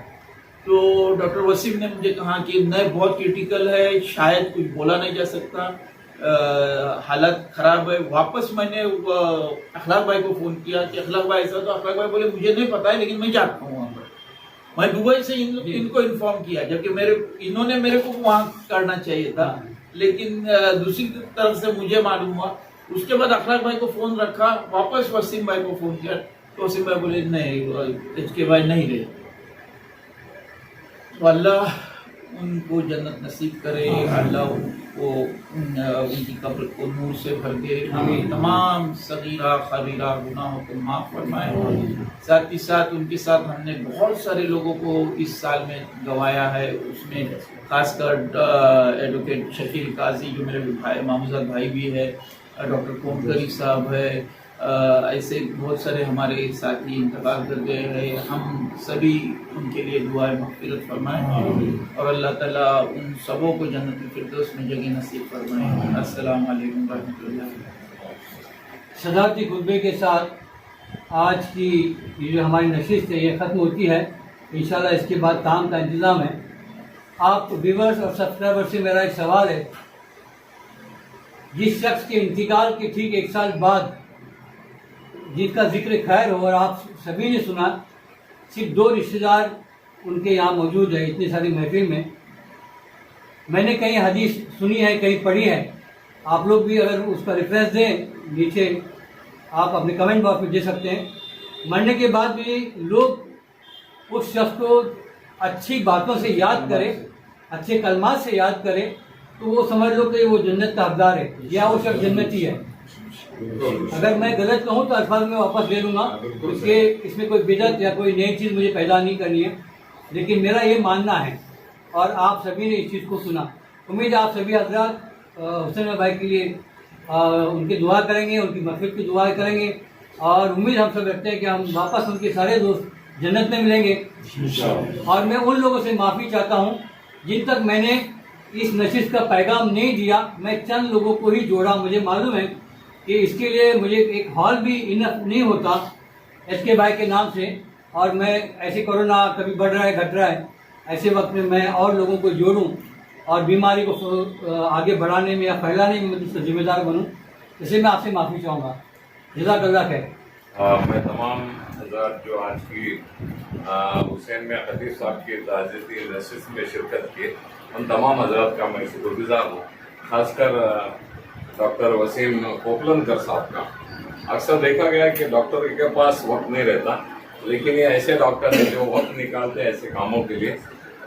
Speaker 14: तो डॉक्टर वसीम ने मुझे कहा कि नहीं बहुत क्रिटिकल है, शायद कुछ बोला नहीं जा सकता, हालत खराब है। वापस मैंने अखलाक भाई को फ़ोन किया कि अखलाक भाई ऐसा, तो अखलाक भाई बोले मुझे नहीं पता है लेकिन मैं जाता हूँ वहाँ पर। मैं दुबई से इनको इन्फॉर्म किया, जबकि इन्होंने मेरे को वहाँ करना चाहिए था, लेकिन दूसरी तरफ से मुझे मालूम हुआ। उसके बाद अखलाक भाई को फ़ोन रखा, वापस वसीम भाई को फ़ोन किया, तो वसीम भाई बोले नहीं HK भाई नहीं रहे। तो अल्लाह उनको जन्नत नसीब करे, अल्लाह को उनकी कब्र को नूर से भर दे, हमें तमाम सगीरा खबीरा गुनाहों को माफ़ फरमाए। साथ ही साथ उनके साथ हमने बहुत सारे लोगों को इस साल में गंवाया है, उसमें खासकर एडवोकेट शकील काजी जो मेरे भाई मामूजाद भाई भी है, डॉक्टर कोमकरी साहब है, ऐसे बहुत सारे हमारे साथी इंतकाल कर गए हैं। हम सभी उनके लिए दुआ मग़फ़िरत फरमाएं और अल्लाह ताला उन सबों को जन्नत फिरदौस में जगह नसीब फरमाएं। अस्सलाम वालेकुम रहमतुल्लाह।
Speaker 1: सदारती खुतबे के साथ आज की ये जो हमारी नशिस्त है ये ख़त्म होती है। इंशाल्लाह इसके बाद काम का इंतज़ाम है। आप व्यूअर्स और सब्सक्राइबर से मेरा एक सवाल है, जिस शख्स के इंतकाल के ठीक 1 साल बाद जिनका जिक्र खैर हो और आप सभी ने सुना, सिर्फ 2 रिश्तेदार उनके यहाँ मौजूद है इतनी सारी महफिल में। मैंने कहीं हदीस सुनी है, कहीं पढ़ी है, आप लोग भी अगर उसका रेफरेंस दें नीचे आप अपने कमेंट बॉक्स में दे सकते हैं। मरने के बाद भी लोग उस शख्स को अच्छी बातों से याद करें, अच्छे कलमात से याद करें, तो वो समझ लो कि वो जन्नत का हकदार है या वो शख्स जन्नती है। अगर मैं गलत कहूँ तो अल्फाज में वापस ले लूँगा, क्योंकि इसमें कोई बिदअत या कोई नई चीज़ मुझे पैदा नहीं करनी है, लेकिन मेरा ये मानना है और आप सभी ने इस चीज़ को सुना। उम्मीद है आप सभी हजरात हुसैन भाई के लिए उनकी दुआ करेंगे, उनकी मग़फ़िरत की दुआ करेंगे, और उम्मीद हम सब रखते हैं कि हम वापस उनके सारे दोस्त जन्नत में मिलेंगे। और मैं उन लोगों से माफ़ी चाहता हूँ जिन तक मैंने इस नशिश का पैगाम नहीं दिया। मैं चंद लोगों को ही जोड़ा। मुझे मालूम है कि इसके लिए मुझे एक हॉल भी इनफ नहीं होता SK भाई के नाम से, और मैं ऐसे कोरोना कभी बढ़ रहा है घट रहा है, ऐसे वक्त में मैं और लोगों को जोड़ूं और बीमारी को आगे बढ़ाने में या फैलाने में मैं जिम्मेदार बनूं, इसलिए मैं आपसे माफ़ी चाहूँगा। जज़ाकल्लाह खैर।
Speaker 13: मैं तमाम हज़रात जो आज की हुसैन मियां खतीब साहब की ताज़ियती नशिस्त में शिरकत किए, उन तमाम हज़रात का मैं शुक्रगुज़ार हूँ। खासकर डॉक्टर वसीम कोपलनकर साहब का। अक्सर देखा गया कि डॉक्टर के पास वक्त नहीं रहता, लेकिन ये ऐसे डॉक्टर हैं जो वक्त निकालते हैं ऐसे कामों के लिए।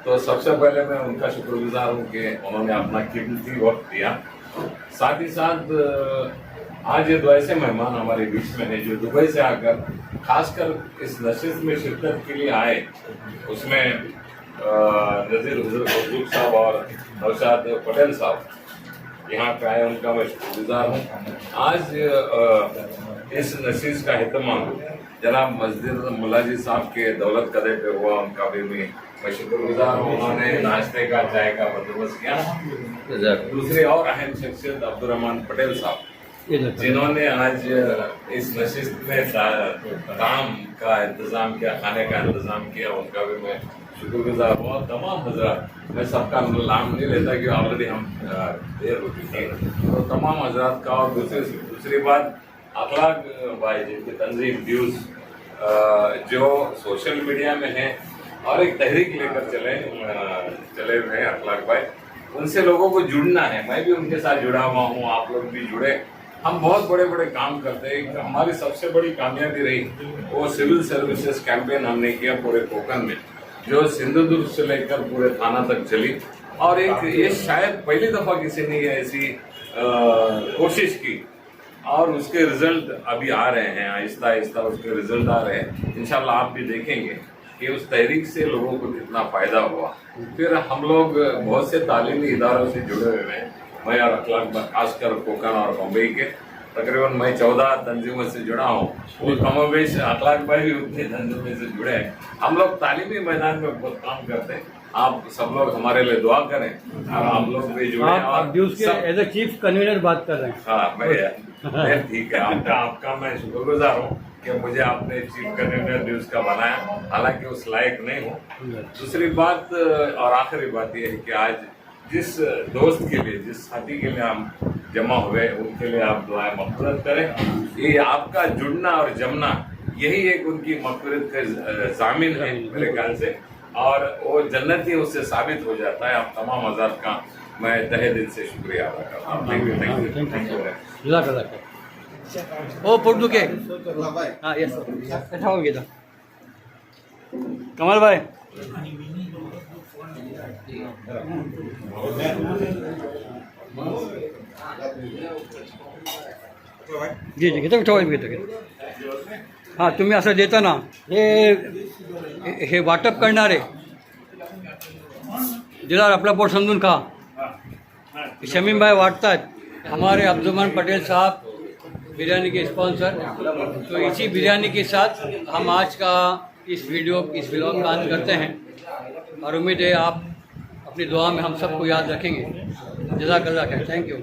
Speaker 13: तो सबसे पहले मैं उनका शुक्रगुज़ार हूँ कि उन्होंने अपना कीमती वक्त दिया। साथ ही साथ आज ये दो ऐसे मेहमान हमारे बीच में हैं जो दुबई से आकर खासकर इस नशिस्त में शिरकत के लिए आए। उसमें नज़ीर हुजूर साहब और नौशाद पटेल साहब यहाँ पे आए, उनका मैं शुक्रगुज़ार हूँ। आज इस नशिस्त का एहतमाम जनाब मस्जिद मुल्लाजी साहब के दौलत कदे पे हुआ, उनका भी मैं शुक्रगुज़ार हूँ। उन्होंने नाश्ते का चाय का बंदोबस्त किया। दूसरी और अहम शख्सियत अब्दुर्रहमान पटेल साहब, जिन्होंने आज इस नशिस्त में ताम का इंतज़ाम किया, खाने का इंतज़ाम किया, उनका भी मैं शुक्रगुज़ार हूँ। और तमाम हज़रात, मैं सबका नाम नहीं लेता कि ऑलरेडी हम देर हो चुकी है, तो तमाम हज़रात का। और दूसरी बात अखलाक भाई जिनकी तंजीम ड्यूज़ जो सोशल मीडिया में है और एक तहरीक लेकर चले हुए हैं अखलाक भाई, उनसे लोगों को जुड़ना है। मैं भी उनके साथ जुड़ा हुआ हूँ, आप लोग भी जुड़े। हम बहुत बड़े बड़े काम करते हैं। हमारी सबसे बड़ी कामयाबी रही वो सिविल सर्विसेज कैंपेन हमने किया पूरे कोकन में, जो सिंधुदुर्ग से लेकर पूरे थाना तक चली। और एक ये शायद पहली दफ़ा किसी ने ऐसी कोशिश की, और उसके रिजल्ट अभी आ रहे हैं, आहिस्ता आहिस्ता उसके रिजल्ट आ रहे हैं। इंशाल्लाह आप भी देखेंगे कि उस तहरीक से लोगों को कितना फ़ायदा हुआ। फिर हम लोग बहुत से तालीमी इदारों से जुड़े हुए हैं। मैं और अखलाक खासकर कोकन और बम्बई के तकरीबन मैं 14 तंजीमों से जुड़ा हूँ। वो कमोबेश अखलाक भाई भी उतनी तंजीमों से जुड़े हैं। हम लोग तालीमी मैदान में बहुत काम करते हैं। आप सब लोग हमारे लिए दुआ करें और आप लोग भी जुड़े।
Speaker 1: आप ड्यूज़ के एज ए चीफ कन्वीनर बात कर रहे हैं।
Speaker 13: हाँ मैं ठीक है, आपका मैं शुक्रगुजार हूँ कि मुझे आपने चीफ कन्वीनर ड्यूज़ का बनाया, हालांकि उस लायक नहीं हूँ। दूसरी बात और आखिरी बात यह है कि आज जिस दोस्त के लिए, जिस साथी के लिए हम जमा हुए, उनके लिए आप दुआएं मग़फ़िरत करें। ये आपका जुड़ना और जमना, यही एक उनकी मग़फ़िरत का ज़ामिन है मेरे ख्याल से, और वो जन्नत ही उससे साबित हो जाता है। आप तमाम हज़रात का मैं तहे दिल से शुक्रिया अदा करता हूँ। Thank you.
Speaker 1: ओ पुर्दू के हाँ यस अच्छा हो गया। कमल भाई जी जी घेतो ठेवा घेतो हां तुम्ही असं देता ना हे वाटप करणारे दिलार आपला पोट समजून खा। शमीम भाई वाटतात हमारे अब्दुर्रहमान पटेल साहब बिरयानी के स्पॉन्सर। तो इसी बिरयानी के साथ हम आज का इस व्लॉग का अंत करते हैं, और उम्मीद है आप अपनी दुआ में हम सबको याद रखेंगे। जज़ाकल्लाह खैर। Thank you.